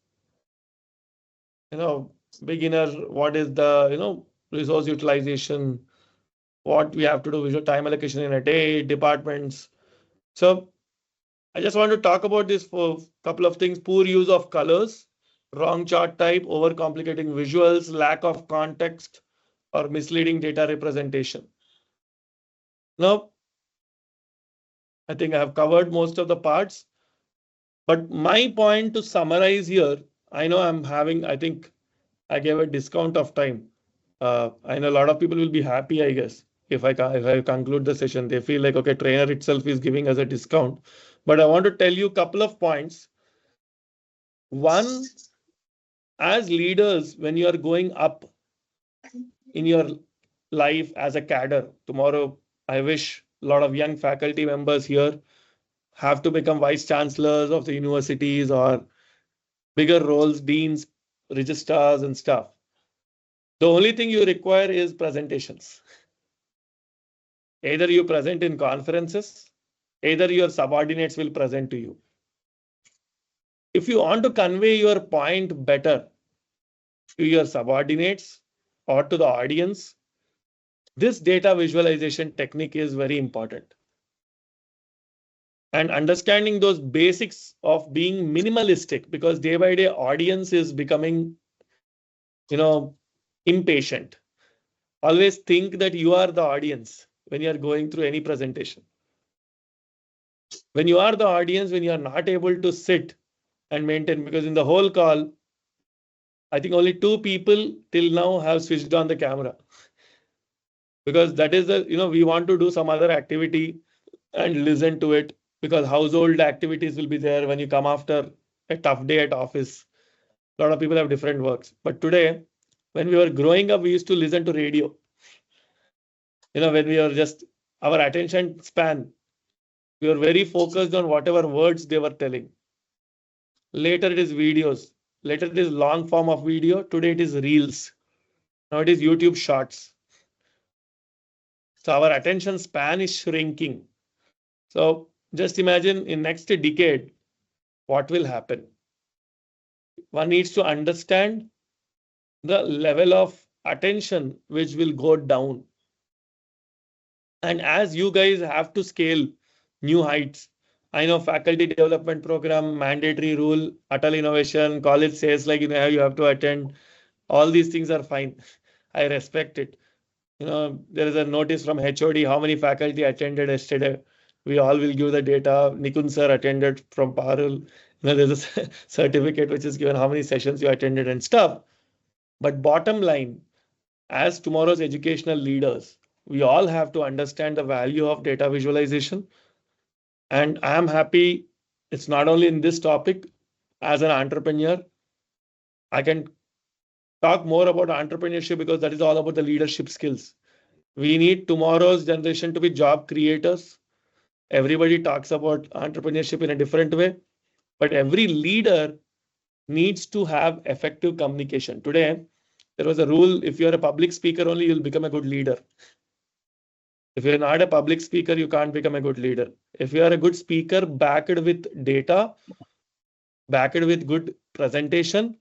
You know, beginner, what is the, you know, resource utilization, what we have to do, visual time allocation in a day, departments. So I just want to talk about this for a couple of things. Poor use of colors, wrong chart type, overcomplicating visuals, lack of context, or misleading data representation. Now, I think I have covered most of the parts. But my point to summarize here, I know I think I gave a discount of time. I know a lot of people will be happy, I guess, if I conclude the session. They feel like, okay, trainer itself is giving us a discount. But I want to tell you a couple of points. One, as leaders, when you are going up in your life as a cadre, tomorrow, I wish a lot of young faculty members here have to become vice chancellors of the universities or bigger roles, deans, registrars and stuff. The only thing you require is presentations. Either you present in conferences, either your subordinates will present to you. If you want to convey your point better to your subordinates or to the audience, this data visualization technique is very important. And understanding those basics of being minimalistic, because day by day audience is becoming, you know, impatient. Always think that you are the audience when you are going through any presentation. When you are the audience, when you are not able to sit and maintain, because in the whole call, I think only 2 people till now have switched on the camera. Because that is the, you know, we want to do some other activity and listen to it, because household activities will be there when you come after a tough day at office. A lot of people have different works. But today, when we were growing up, we used to listen to radio. You know, when we were just, our attention span, we were very focused on whatever words they were telling. Later it is videos. Later it is long form of video. Today it is reels. Now it is YouTube shorts. So our attention span is shrinking. So just imagine in next decade, what will happen? One needs to understand the level of attention which will go down. And as you guys have to scale new heights, I know faculty development program, mandatory rule, Atal innovation, college says like, you have to attend. All these things are fine. I respect it. There is a notice from HOD, how many faculty attended yesterday. We all will give the data. Nikun sir attended from Parul. There's a certificate which is given how many sessions you attended and stuff. But bottom line, as tomorrow's educational leaders, we all have to understand the value of data visualization. And I am happy it's not only in this topic. As an entrepreneur, I can talk more about entrepreneurship because that is all about the leadership skills. We need tomorrow's generation to be job creators. Everybody talks about entrepreneurship in a different way, but every leader needs to have effective communication. Today, there was a rule, if you're a public speaker only, you'll become a good leader. If you're not a public speaker, you can't become a good leader. If you are a good speaker, backed with data, backed with good presentation,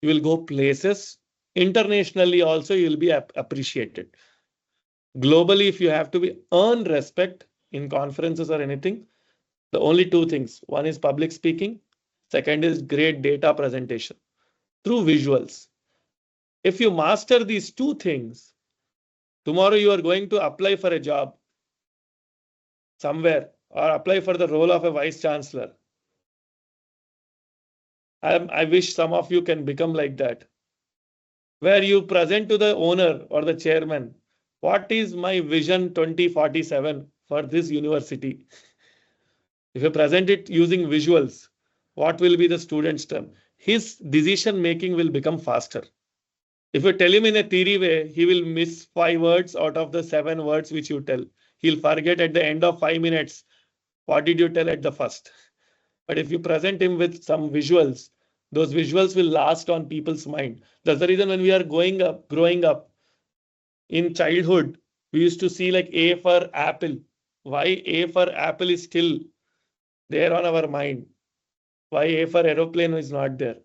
you will go places. Internationally also, you will be appreciated. Globally, if you have to earn respect in conferences or anything, the only two things. One is public speaking. Second is great data presentation through visuals. If you master these two things, tomorrow you are going to apply for a job somewhere or apply for the role of a vice chancellor. I wish some of you can become like that, where you present to the owner or the chairman, what is my vision 2047 for this university? If you present it using visuals, what will be the student's term? His decision making will become faster. If you tell him in a theory way, he will miss 5 words out of the 7 words which you tell. He'll forget at the end of 5 minutes, what did you tell at the first? But if you present him with some visuals, those visuals will last on people's mind. That's the reason when we are growing up in childhood, we used to see like A for apple. Why A for apple is still there on our mind? Why A for aeroplane is not there?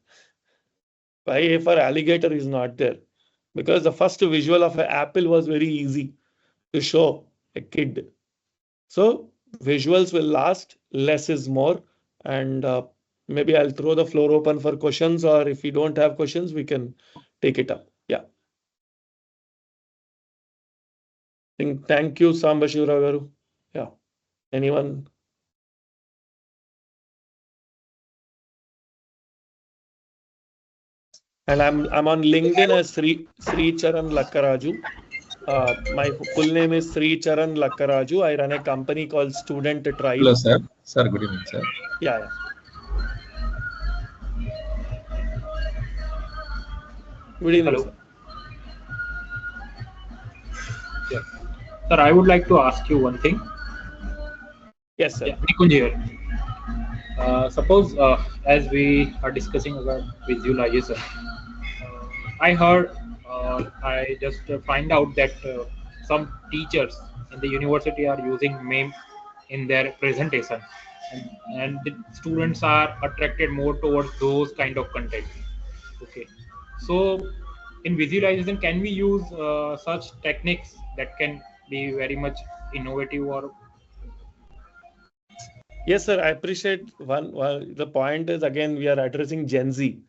Why A for alligator is not there? Because the first visual of an apple was very easy to show a kid. So visuals will last, less is more. And maybe I'll throw the floor open for questions, or if you don't have questions, we can take it up. Yeah. Thank you, Sambashivra Garu. Yeah. Anyone? And I'm on LinkedIn as Sri Charan Lakkaraju. My full name is Sri Charan Lakkaraju. I run a company called Student Tribe. Hello, sir. Sir, good evening, sir. Yeah. Good evening. Hello. Yes. Sir, I would like to ask you one thing. Yes, sir. Yeah, Nikunj here. Suppose as we are discussing about visualization, I heard, I just find out that some teachers in the university are using meme in their presentation, and the students are attracted more towards those kind of content. Okay, so in visualization, can we use such techniques that can be very much innovative? Or yes, sir. I appreciate one. Well, the point is, again, we are addressing Gen Z.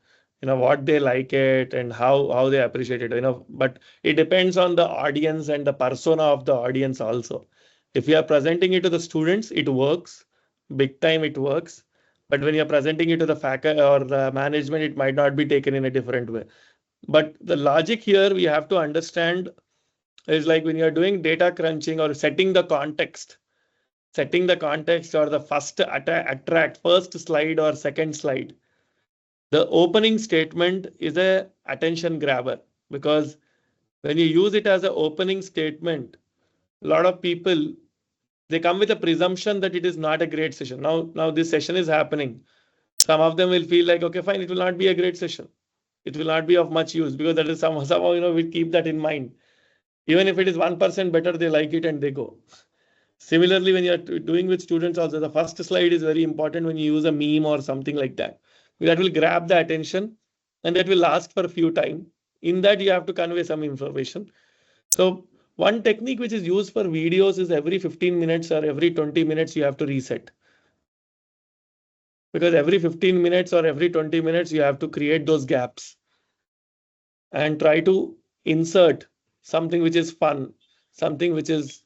What they like it and how they appreciate it. But it depends on the audience and the persona of the audience also. If you are presenting it to the students, it works. Big time, it works. But when you're presenting it to the faculty or the management, it might not be taken in a different way. But the logic here we have to understand is like when you're doing data crunching or setting the context or the first slide or second slide. The opening statement is a attention grabber, because when you use it as an opening statement, a lot of people, they come with a presumption that it is not a great session. Now this session is happening. Some of them will feel like, okay, fine, it will not be a great session. It will not be of much use, because that is somehow, we keep that in mind. Even if it is 1% better, they like it and they go. Similarly, when you're doing with students also, the first slide is very important when you use a meme or something like that. That will grab the attention and that will last for a few times. In that, you have to convey some information. So one technique which is used for videos is every 15 minutes or every 20 minutes, you have to reset. because every 15 minutes or every 20 minutes, you have to create those gaps and try to insert something which is fun, something which is,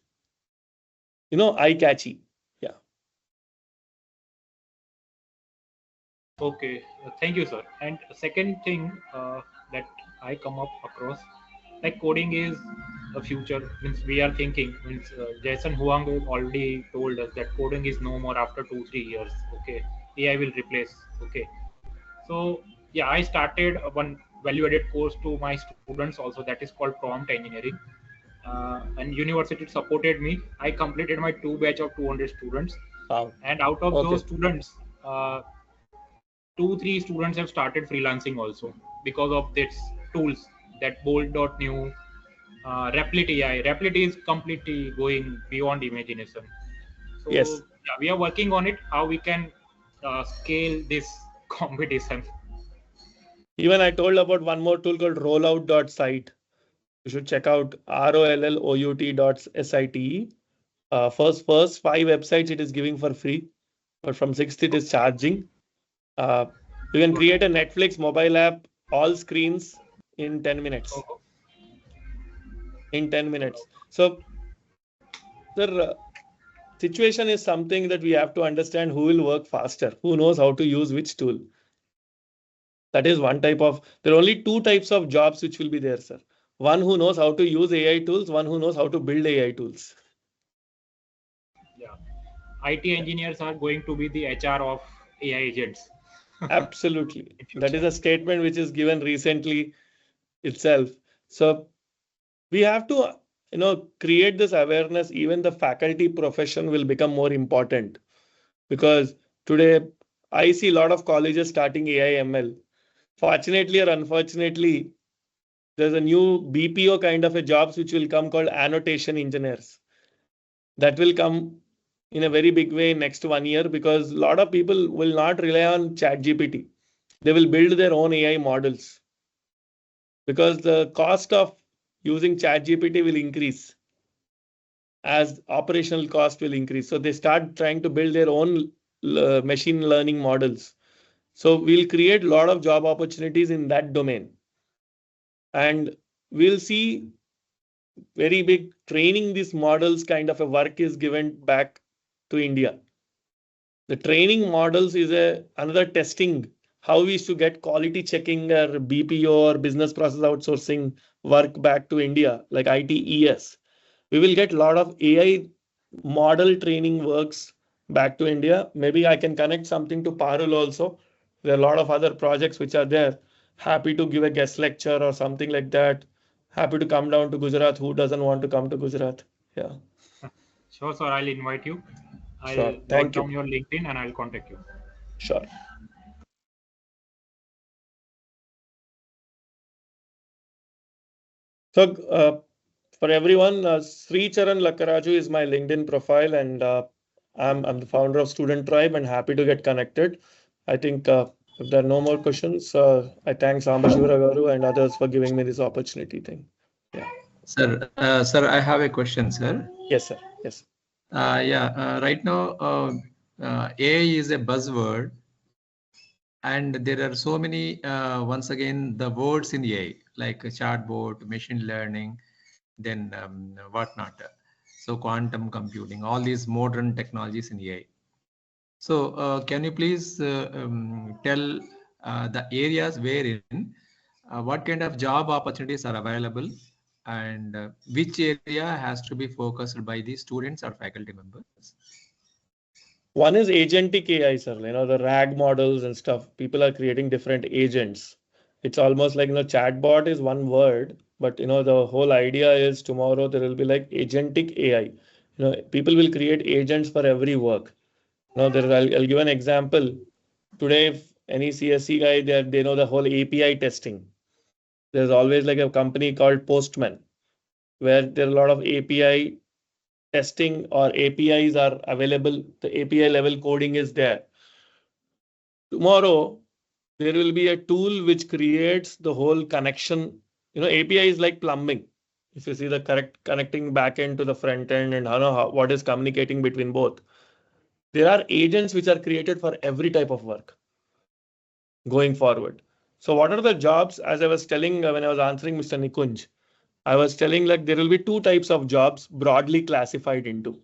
eye catchy. Yeah. Okay, thank you, sir. And second thing that I come up across, like coding is a future. Means we are thinking. Means Jason Huang already told us that coding is no more after 2-3 years. Okay, AI will replace. Okay, so yeah, I started one value-added course to my students also. That is called prompt engineering. And university supported me. I completed my 2 batch of 200 students, Wow. and out of Okay. those students, 2-3 students have started freelancing also because of this tools that bolt.new, Replit AI. Replit is completely going beyond imagination. Yes. So yeah, we are working on it. How we can scale this competition. Even I told about one more tool called rollout.site. You should check out rollout.site. First 5 websites it is giving for free, but from 6th it is charging. You can create a Netflix mobile app, all screens in 10 minutes. In 10 minutes. So the situation is something that we have to understand who will work faster, who knows how to use which tool. That is one type of, there are only 2 types of jobs which will be there, sir. One who knows how to use AI tools, one who knows how to build AI tools. Yeah, IT engineers are going to be the HR of AI agents. Absolutely. That is a statement which is given recently itself. So we have to, create this awareness. Even the faculty profession will become more important, because today I see a lot of colleges starting AI ML. Fortunately or unfortunately, there's a new BPO kind of a jobs which will come called annotation engineers. That will come in a very big way next 1 year, because a lot of people will not rely on ChatGPT. They will build their own AI models, because the cost of using ChatGPT will increase as operational cost will increase. So they start trying to build their own machine learning models. So we'll create a lot of job opportunities in that domain. And we'll see very big training these models kind of a work is given back to India. The training models is another testing, how we should get quality checking or BPO or business process outsourcing work back to India, like ITES. We will get a lot of AI model training works back to India. Maybe I can connect something to Parul also. There are a lot of other projects which are there. Happy to give a guest lecture or something like that. Happy to come down to Gujarat. Who doesn't want to come to Gujarat? Yeah. Sure, sir. I'll invite you. Sure. I'll note Thank you. down your LinkedIn and I'll contact you. Sure. So for everyone, Sri Charan Lakkaraju is my LinkedIn profile, and I'm the founder of Student Tribe and happy to get connected. I think if there are no more questions, I thank Sambashivara Garu and others for giving me this opportunity. Yeah. Sir, I have a question, sir. Yes, sir. Yes. Right now, AI is a buzzword, and there are so many, once again, the words in AI, like a chatbot, machine learning, then whatnot. So quantum computing, all these modern technologies in AI. So can you please tell the areas wherein what kind of job opportunities are available, and which area has to be focused by the students or faculty members? One is agentic AI, sir. The RAG models and stuff. People are creating different agents. It's almost like, chatbot is one word, but the whole idea is tomorrow there will be like agentic AI. People will create agents for every work. I'll give an example. Today, if any CSC guy, they know the whole API testing. There's always like a company called Postman, where there are a lot of API testing or APIs are available. The API level coding is there. Tomorrow, there will be a tool which creates the whole connection. API is like plumbing. If you see the correct connecting back end to the front end and what is communicating between both. There are agents which are created for every type of work going forward. So what are the jobs? As I was telling when I was answering Mr. Nikunj, I was telling like there will be two types of jobs broadly classified into.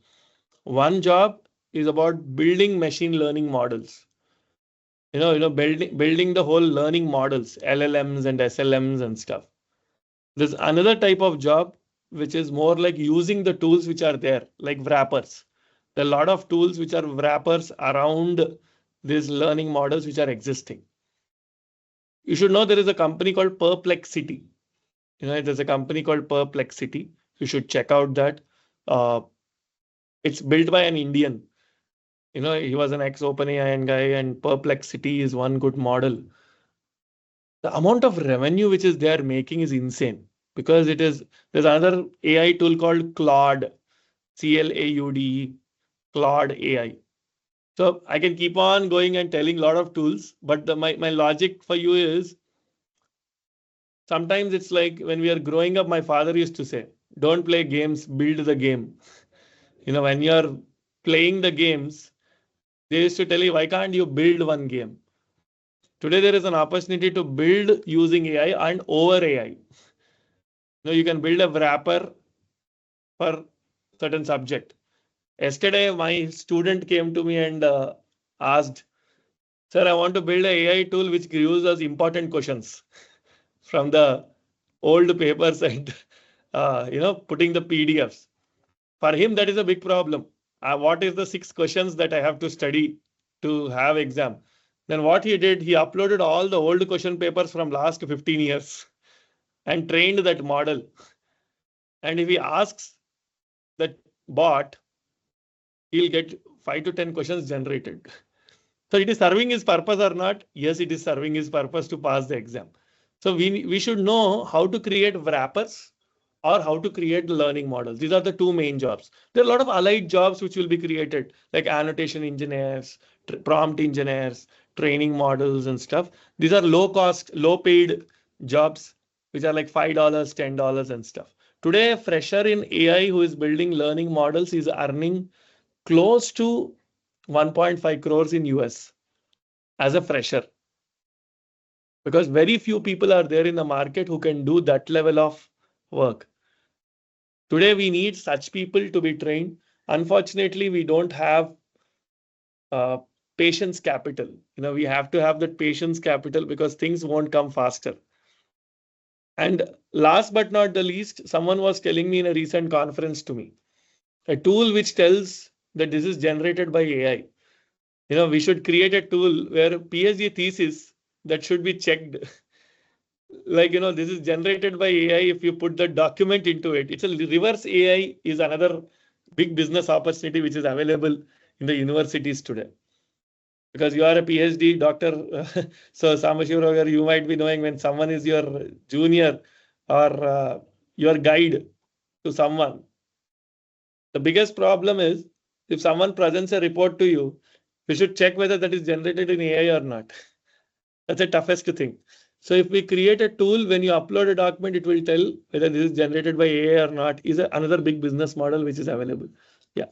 One job is about building machine learning models. Building the whole learning models, LLMs and SLMs and stuff. There's another type of job which is more like using the tools which are there, like wrappers. There are a lot of tools which are wrappers around these learning models which are existing. You should know there is a company called Perplexity. There's a company called Perplexity. You should check out that. It's built by an Indian. He was an ex-OpenAI guy, and Perplexity is one good model. The amount of revenue which is they are making is insane because there's another AI tool called Claude, CLAUDE, Claude AI. So I can keep on going and telling a lot of tools, but my logic for you is sometimes it's like when we are growing up, my father used to say, don't play games, build the game. When you're playing the games, they used to tell you, why can't you build one game? Today, there is an opportunity to build using AI and over AI. You can build a wrapper for certain subject. Yesterday, my student came to me and asked, sir, I want to build an AI tool which gives us important questions from the old papers and, putting the PDFs. For him, that is a big problem. What is the 6 questions that I have to study to have exam? Then what he did, he uploaded all the old question papers from last 15 years and trained that model. And if he asks that bot, he'll get 5 to 10 questions generated. So it is serving his purpose or not? Yes, it is serving his purpose to pass the exam. So we should know how to create wrappers or how to create learning models. These are the two main jobs. There are a lot of allied jobs which will be created, like annotation engineers, prompt engineers, training models and stuff. These are low cost, low paid jobs, which are like $5, $10 and stuff. Today, a fresher in AI who is building learning models is earning close to 1.5 crores in US as a fresher. Because very few people are there in the market who can do that level of work. Today, we need such people to be trained. Unfortunately, we don't have patience capital. We have to have that patience capital because things won't come faster. And last but not the least, someone was telling me in a recent conference to me, a tool which tells that this is generated by AI. We should create a tool where PhD thesis that should be checked. Like, this is generated by AI. If you put the document into it, it's a reverse AI is another big business opportunity which is available in the universities today. Because you are a PhD doctor, so Samashivagar, you might be knowing when someone is your junior or your guide to someone. The biggest problem is if someone presents a report to you, we should check whether that is generated in AI or not. That's the toughest thing. So if we create a tool, when you upload a document, it will tell whether this is generated by AI or not, is another big business model which is available. Yeah.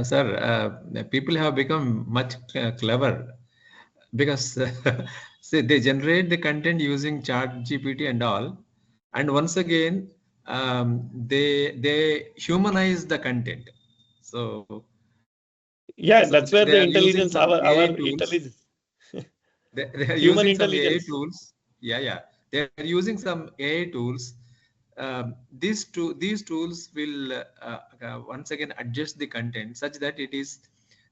Sir, people have become much clever because see, they generate the content using ChatGPT and all, and once again they humanize the content. So yeah, that's where the are using intelligence, some our AI tools. intelligence. They are Human using some AI intelligence. tools. Yeah. They are using some AI tools. These tools will once again adjust the content such that it is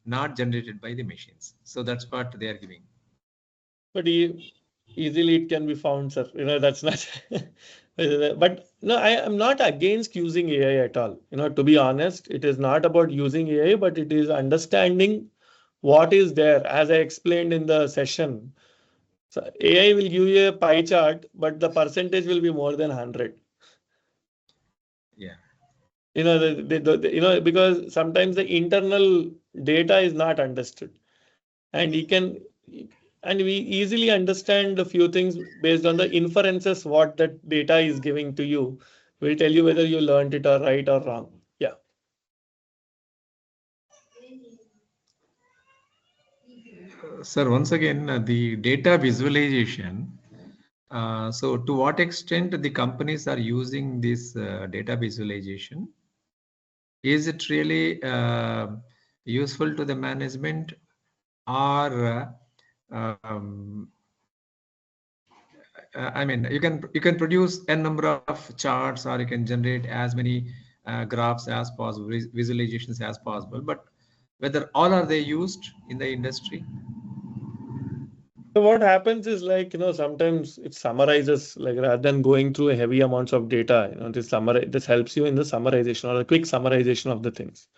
not generated by the machines. So that's what they are giving. But easily it can be found, sir. That's not. But no, I am not against using AI at all. To be honest, it is not about using AI, but it is understanding what is there. As I explained in the session, so AI will give you a pie chart, but the percentage will be more than 100. Yeah. Because sometimes the internal data is not understood, and we easily understand a few things based on the inferences what that data is giving to you. Will tell you whether you learned it or right or wrong. Yeah. Sir, once again, the data visualization. So to what extent the companies are using this data visualization? Is it really useful to the management, or I mean, you can produce a number of charts, or you can generate as many graphs as possible, visualizations as possible. But whether all are they used in the industry? So what happens is, like, sometimes it summarizes, like, rather than going through a heavy amounts of data, this helps you in the summarization or a quick summarization of the things.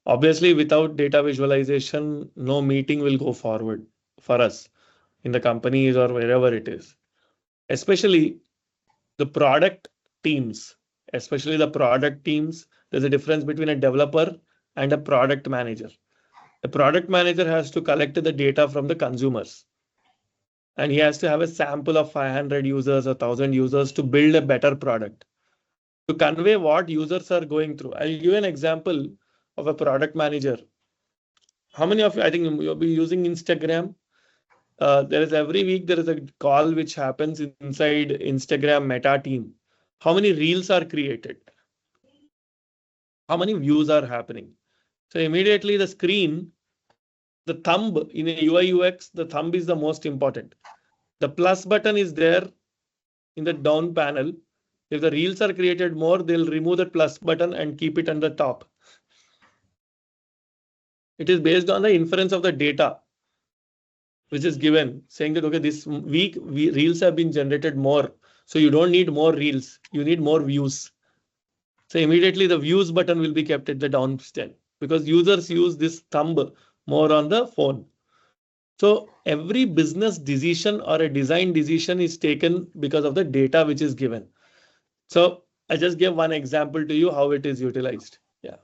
Obviously, without data visualization, no meeting will go forward for us in the companies or wherever it is. Especially the product teams, there's a difference between a developer and a product manager. A product manager has to collect the data from the consumers, and he has to have a sample of 500 users or 1000 users to build a better product, to convey what users are going through. I'll give an example of a product manager. How many of you, I think you'll be using Instagram? Every week there is a call which happens inside Instagram Meta team. How many reels are created? How many views are happening? So immediately the screen, the thumb in a UI UX, the thumb is the most important. The plus button is there in the down panel. If the reels are created more, they'll remove the plus button and keep it on the top. It is based on the inference of the data which is given, saying that, okay, this week reels have been generated more. So you don't need more reels, you need more views. So immediately the views button will be kept at the down stand, because users use this thumb more on the phone. So every business decision or a design decision is taken because of the data which is given. So I just give one example to you how it is utilized. Yeah.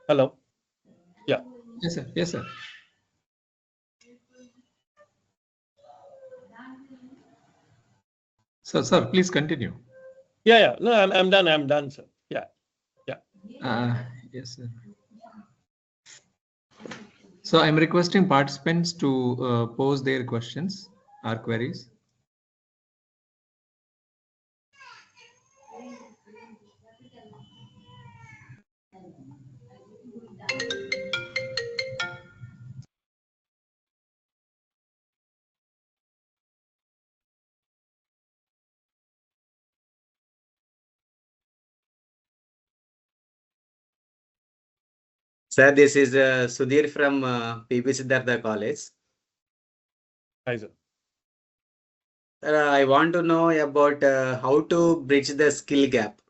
Hello. Yeah. Yes, sir. Yes, sir. So, sir, please continue. Yeah. No, I'm done, sir. Yeah. Yes, sir. So I'm requesting participants to pose their questions or queries. Sir, this is Sudhir from PB Siddhartha College. Hi, sir. Sir, I want to know about how to bridge the skill gap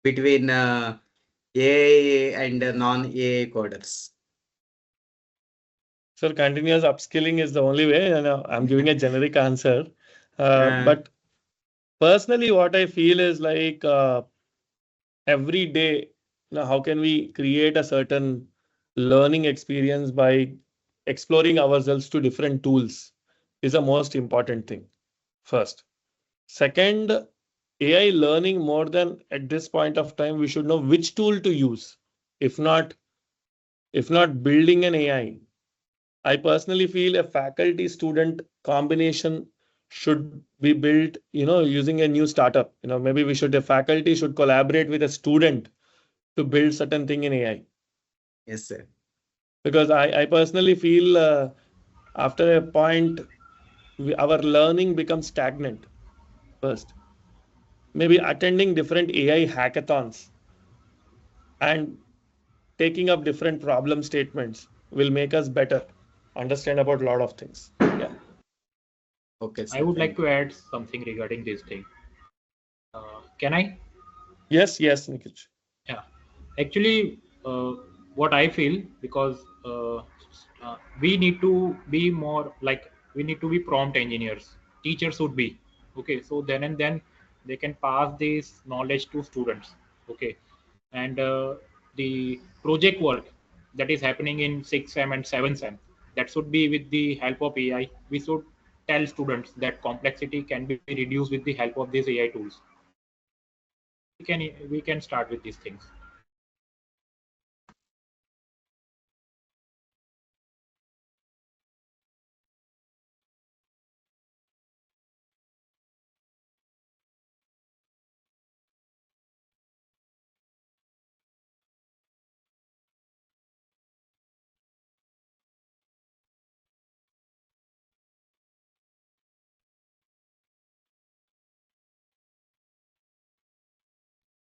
between AI and non-AI coders. Sir, continuous upskilling is the only way, and I'm giving a generic answer. But personally, what I feel is like every day, how can we create a certain learning experience by exploring ourselves to different tools is the most important thing. First. Second, AI learning more than at this point of time, we should know which tool to use. If not building an AI, I personally feel a faculty student combination should be built, using a new startup. Maybe the faculty should collaborate with a student to build certain thing in AI. Yes, sir. Because I personally feel after a point, our learning becomes stagnant. First, maybe attending different AI hackathons and taking up different problem statements will make us better understand about a lot of things. Yeah. Okay, sir. I would like to add something regarding this thing. Can I? Yes, Nikhil. Yeah. Actually, what I feel, because we need to be more like, we need to be prompt engineers. Teachers should be okay. So then and then they can pass this knowledge to students. Okay, and the project work that is happening in 6th sem and 7th sem, that should be with the help of AI. We should tell students that complexity can be reduced with the help of these AI tools. We can start with these things.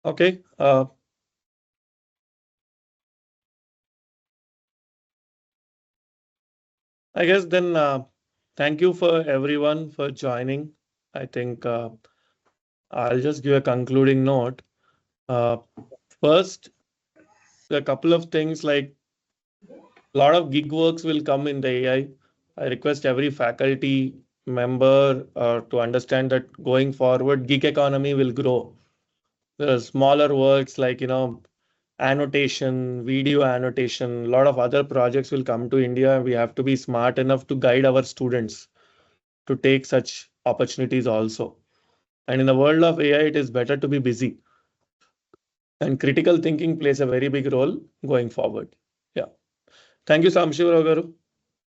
Okay. I guess then thank you for everyone for joining. I think I'll just give a concluding note. First, a couple of things like a lot of gig works will come in the AI. I request every faculty member to understand that going forward, gig economy will grow. The smaller works like, annotation, video annotation, a lot of other projects will come to India. We have to be smart enough to guide our students to take such opportunities also. And in the world of AI, it is better to be busy. And critical thinking plays a very big role going forward. Yeah. Thank you, Samshiva Garu,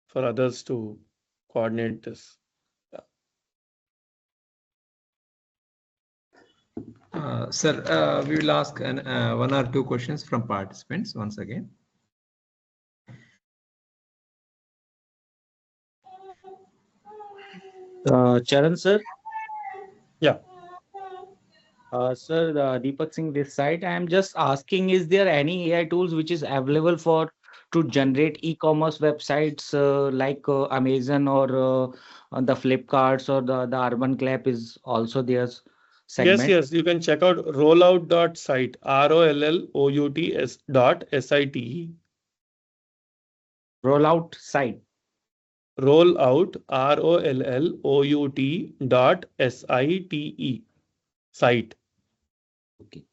for others to coordinate this. Sir, we will ask one or two questions from participants once again. Charan sir. Yeah. Sir, Deepak Singh this side. I am just asking, is there any AI tools which is available for to generate e-commerce websites like Amazon or the Flipkarts or the Urban Clap is also their segment? Yes, you can check out rollout.site, rollout.site. Rollout site. Rollout, rollout.site. Site. Okay.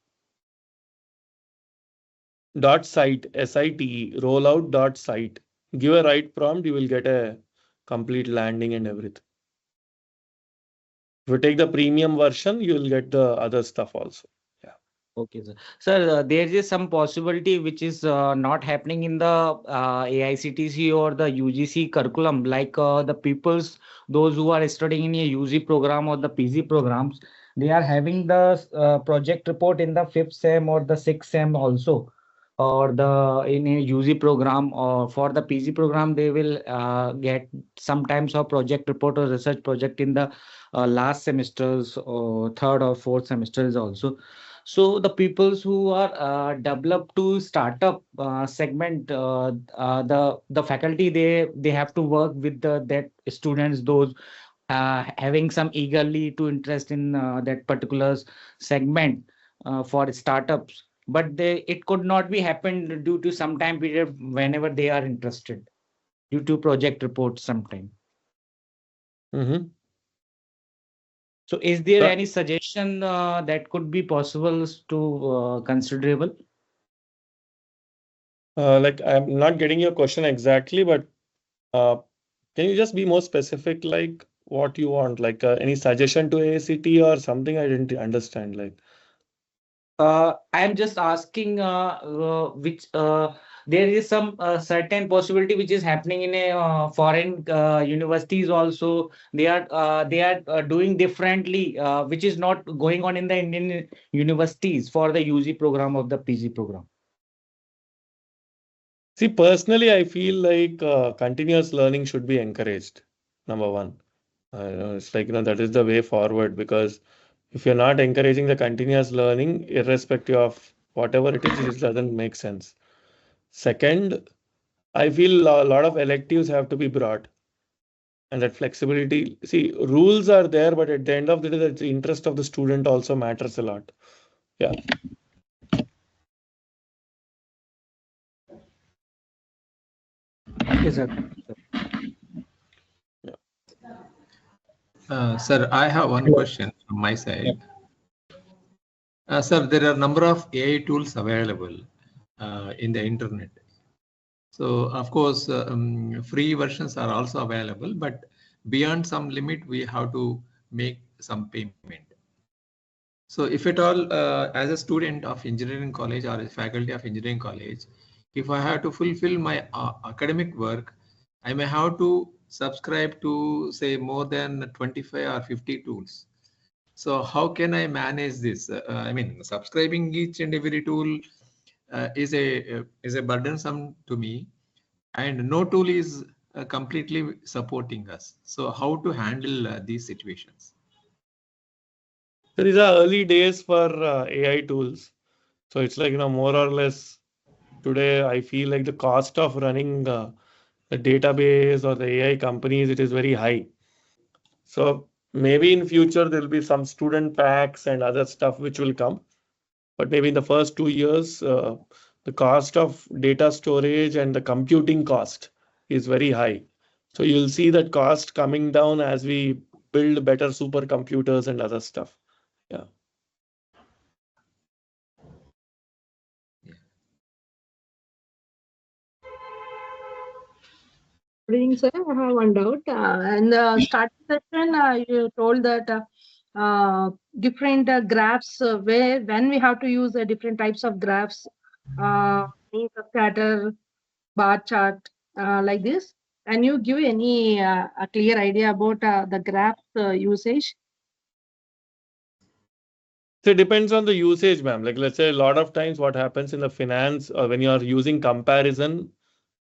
.site, site, rollout.site. Give a right prompt, you will get a complete landing and everything. If you take the premium version, you will get the other stuff also. Yeah. Okay, sir. Sir, there is some possibility which is not happening in the AICTC or the UGC curriculum, like the peoples, those who are studying in a UG program or the PG programs, they are having the project report in the 5th sem or the 6th sem also, or the in a UG program, or for the PG program, they will get sometimes a project report or research project in the last semesters or 3rd or 4th semesters also. So the peoples who are developed to startup segment, the faculty they have to work with that students, those having some eagerly to interest in that particular segment for startups, but it could not be happened due to some time period whenever they are interested due to project reports sometime. Mm-hmm. So is there any suggestion that could be possible to considerable? Like I'm not getting your question exactly, but can you just be more specific, like what you want, like any suggestion to ACT or something? I didn't understand. Like, I am just asking which there is some certain possibility which is happening in a foreign universities also. They are doing differently, which is not going on in the Indian universities for the UG program of the PG program. see, personally, I feel like continuous learning should be encouraged. Number one, it's like that is the way forward, because if you're not encouraging the continuous learning, irrespective of whatever it is, it doesn't make sense. Second, I feel a lot of electives have to be brought, and that flexibility. See, rules are there, but at the end of the day, the interest of the student also matters a lot. Yeah. Okay, sir. Sir, I have one question from my side. Sir, there are a number of AI tools available in the internet. So, of course, free versions are also available, but beyond some limit, we have to make some payment. So, if at all, as a student of engineering college or a faculty of engineering college, if I have to fulfill my academic work, I may have to subscribe to, say, more than 25 or 50 tools. So how can I manage this? I mean, subscribing each and every tool is a burdensome to me, and no tool is completely supporting us. So how to handle these situations? These are early days for AI tools. So it's like, more or less today, I feel like the cost of running the database or the AI companies, it is very high. So maybe in future, there'll be some student packs and other stuff which will come. But maybe in the first 2 years, the cost of data storage and the computing cost is very high. So you'll see that cost coming down as we build better supercomputers and other stuff. Yeah. Good evening, sir. I have one doubt. In the starting session, you told that different graphs when we have to use different types of graphs, means of scatter, bar chart, like this. Can you give any a clear idea about the graphs usage? So it depends on the usage, ma'am. Like let's say a lot of times what happens in the finance or when you are using comparison,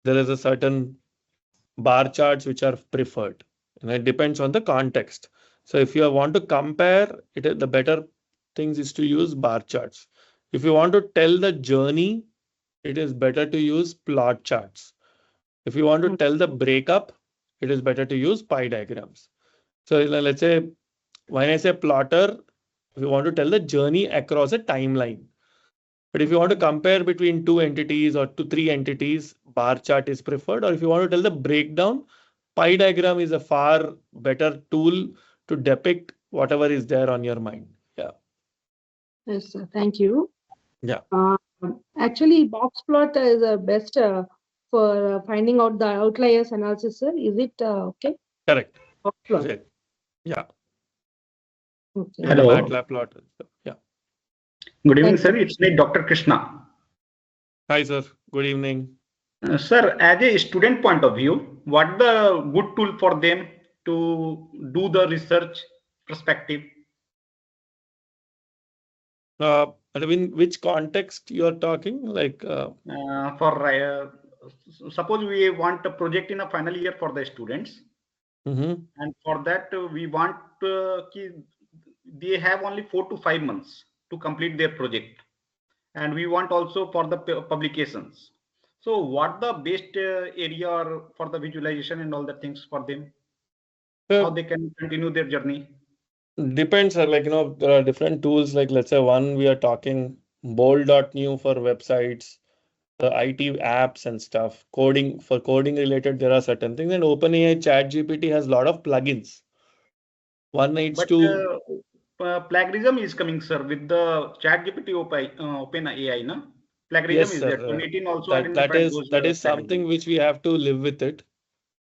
there is a certain bar charts which are preferred. And it depends on the context. So if you want to compare it, the better things is to use bar charts. If you want to tell the journey, it is better to use plot charts. If you want to tell the breakup, it is better to use pie diagrams. So let's say when I say plotter, if you want to tell the journey across a timeline. But if you want to compare between two entities or three entities, bar chart is preferred. Or if you want to tell the breakdown, pie diagram is a far better tool to depict whatever is there on your mind. Yeah. Yes, sir. Thank you. Yeah. Actually, box plot is the best for finding out the outliers analysis, sir. Is it okay? Correct. Box plot. Yeah. Okay. Even Hello. a MATLAB plotter. Yeah. Good evening, Thank sir. It's me, Dr. Krishna. Hi, sir. Good evening. Sir, as a student point of view, what the good tool for them to do the research perspective? I mean, which context you are talking? Like Suppose we want a project in a final year for the students, and for that we want they have only 4 to 5 months to complete their project, and we want also for the publications. So what the best area or for the visualization and all the things for them, how they can continue their journey? Depends, like, there are different tools. Like, let's say one we are talking bold.new for websites, the IT apps and stuff. Coding, for coding related, there are certain things. And OpenAI ChatGPT has a lot of plugins. One needs to. Plagiarism is coming, sir, with the ChatGPT OpenAI, no? Plagiarism Yes, is sir. there. 2018 also that identified those. is Plagiarism. something which we have to live with it,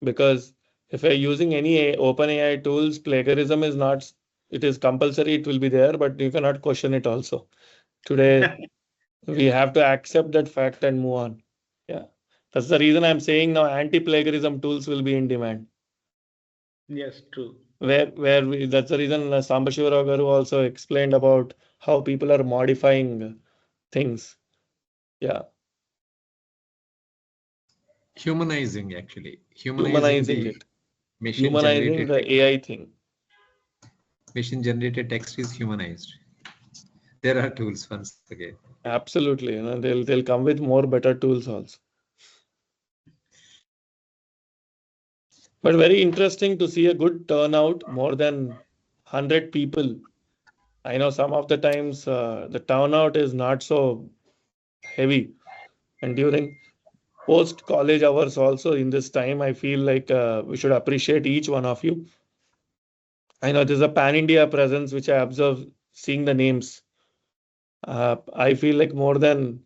because if you're using any OpenAI tools, plagiarism is not. It is compulsory. It will be there, but you cannot question it also. Today, we have to accept that fact and move on. Yeah. That's the reason I'm saying now anti-plagiarism tools will be in demand. Yes, true. That's the reason Sambashiva Garu also explained about how people are modifying things. Yeah. Humanizing, actually. Humanizing it. Humanizing the AI thing. Machine generated text is humanized. There are tools once again. Absolutely. They'll come with more better tools also. But very interesting to see a good turnout, more than 100 people. I know some of the times the turnout is not so heavy. And during post-college hours also in this time, I feel like we should appreciate each one of you. I know there's a pan-India presence which I observe seeing the names. I feel like more than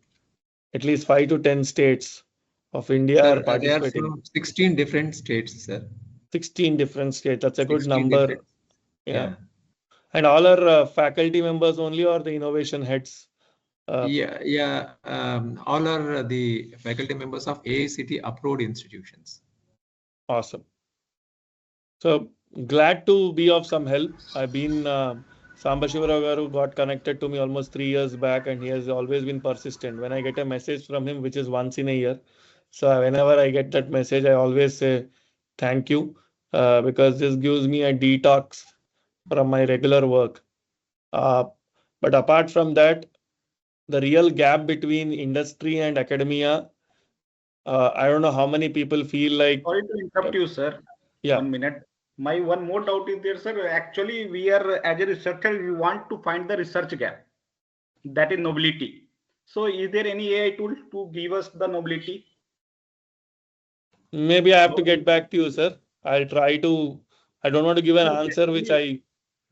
at least 5 to 10 states of India are participating. There are 16 different states, sir. 16 different states. That's a good number. Yeah. Yeah. And all are faculty members only, or the innovation heads? All are the faculty members of AICT approved institutions. Awesome. So glad to be of some help. I've been Sambashiva Garu got connected to me almost 3 years back, and he has always been persistent. When I get a message from him, which is once in a year, so whenever I get that message, I always say thank you, because this gives me a detox from my regular work. But apart from that, the real gap between industry and academia, I don't know how many people feel like. Sorry to interrupt you, sir. Yeah. 1 minute. My one more doubt is there, sir. Actually, we are, as a researcher, we want to find the research gap. That is nobility. So is there any AI tool to give us the nobility? Maybe I have to get back to you, sir. I'll try to. I don't want to give an answer which I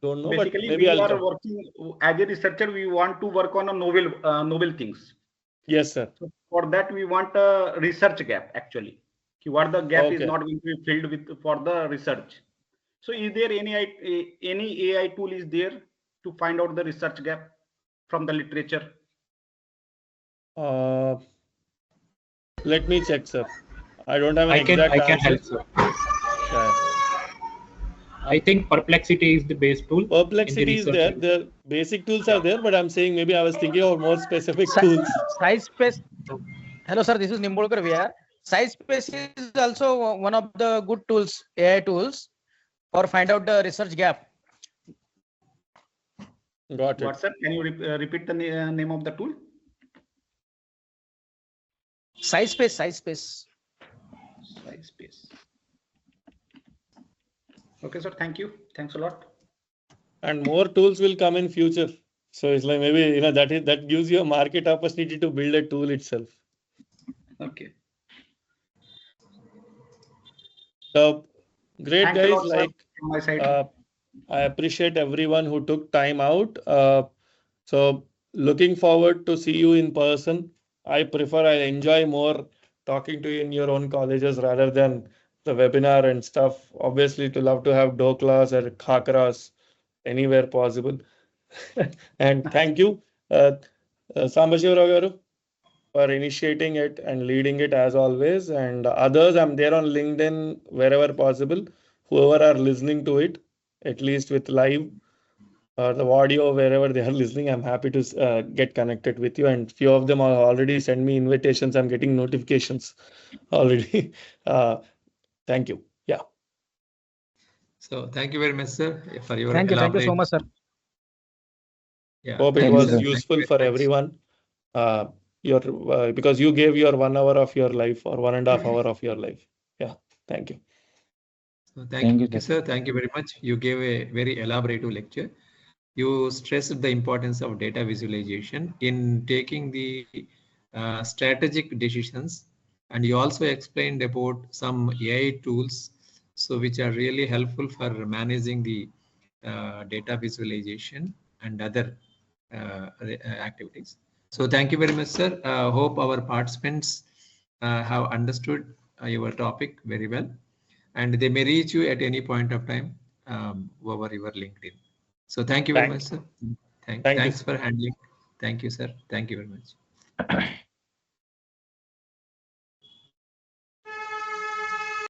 don't know, but Basically, maybe we I'll are try. working as a researcher. We want to work on a novel things. Yes, sir. So for that, we want a research gap actually. What the gap is Okay. not going to be filled with for the research. So is there any AI tool is there to find out the research gap from the literature? Let me check, sir. I don't have an I can exact answer. help, sir. Yeah. I think Perplexity is the base tool. in the Perplexity is there. research. The basic tools are there, but I'm saying maybe I was thinking of more specific tools. SciSpace. Hello, sir. This is Nimbolkar Vihar. SciSpace is also one of the good tools, AI tools, for find out the research gap. Got it. What, sir? Can you repeat the name of the tool? SciSpace. SciSpace. Okay, sir. Thank you. Thanks a lot. And more tools will come in future. So it's like maybe that gives you a market opportunity to build a tool itself. Okay. So great, Thanks a guys. lot, sir, Like from my side. I appreciate everyone who took time out. So looking forward to see you in person. I enjoy more talking to you in your own colleges rather than the webinar and stuff. Obviously, to love to have doklas or khakras anywhere possible. And thank you, Sambashivara Garu, for initiating it and leading it as always. And others, I'm there on LinkedIn wherever possible. Whoever are listening to it, at least with live or the audio, wherever they are listening, I'm happy to get connected with you. And few of them are already send me invitations. I'm getting notifications already. Thank you. Yeah. So thank you very much, sir, for your Thank you so elaborate. much, sir. Yeah, Hope it thank you, was sir. Thank you useful very for much. everyone. Because you gave your 1 hour of your life or 1.5 hour of your life. Yeah. Thank you. So thank you, sir. Thank you very much. You gave a very elaborate lecture. You stressed the importance of data visualization in taking the strategic decisions, and you also explained about some AI tools, so which are really helpful for managing the data visualization and other activities. So thank you very much, sir. Hope our participants have understood your topic very well, and they may reach you at any point of time over your LinkedIn. So thank you very much, sir. Thank you, Thanks sir. for handling. Thank you, sir. Thank you very much.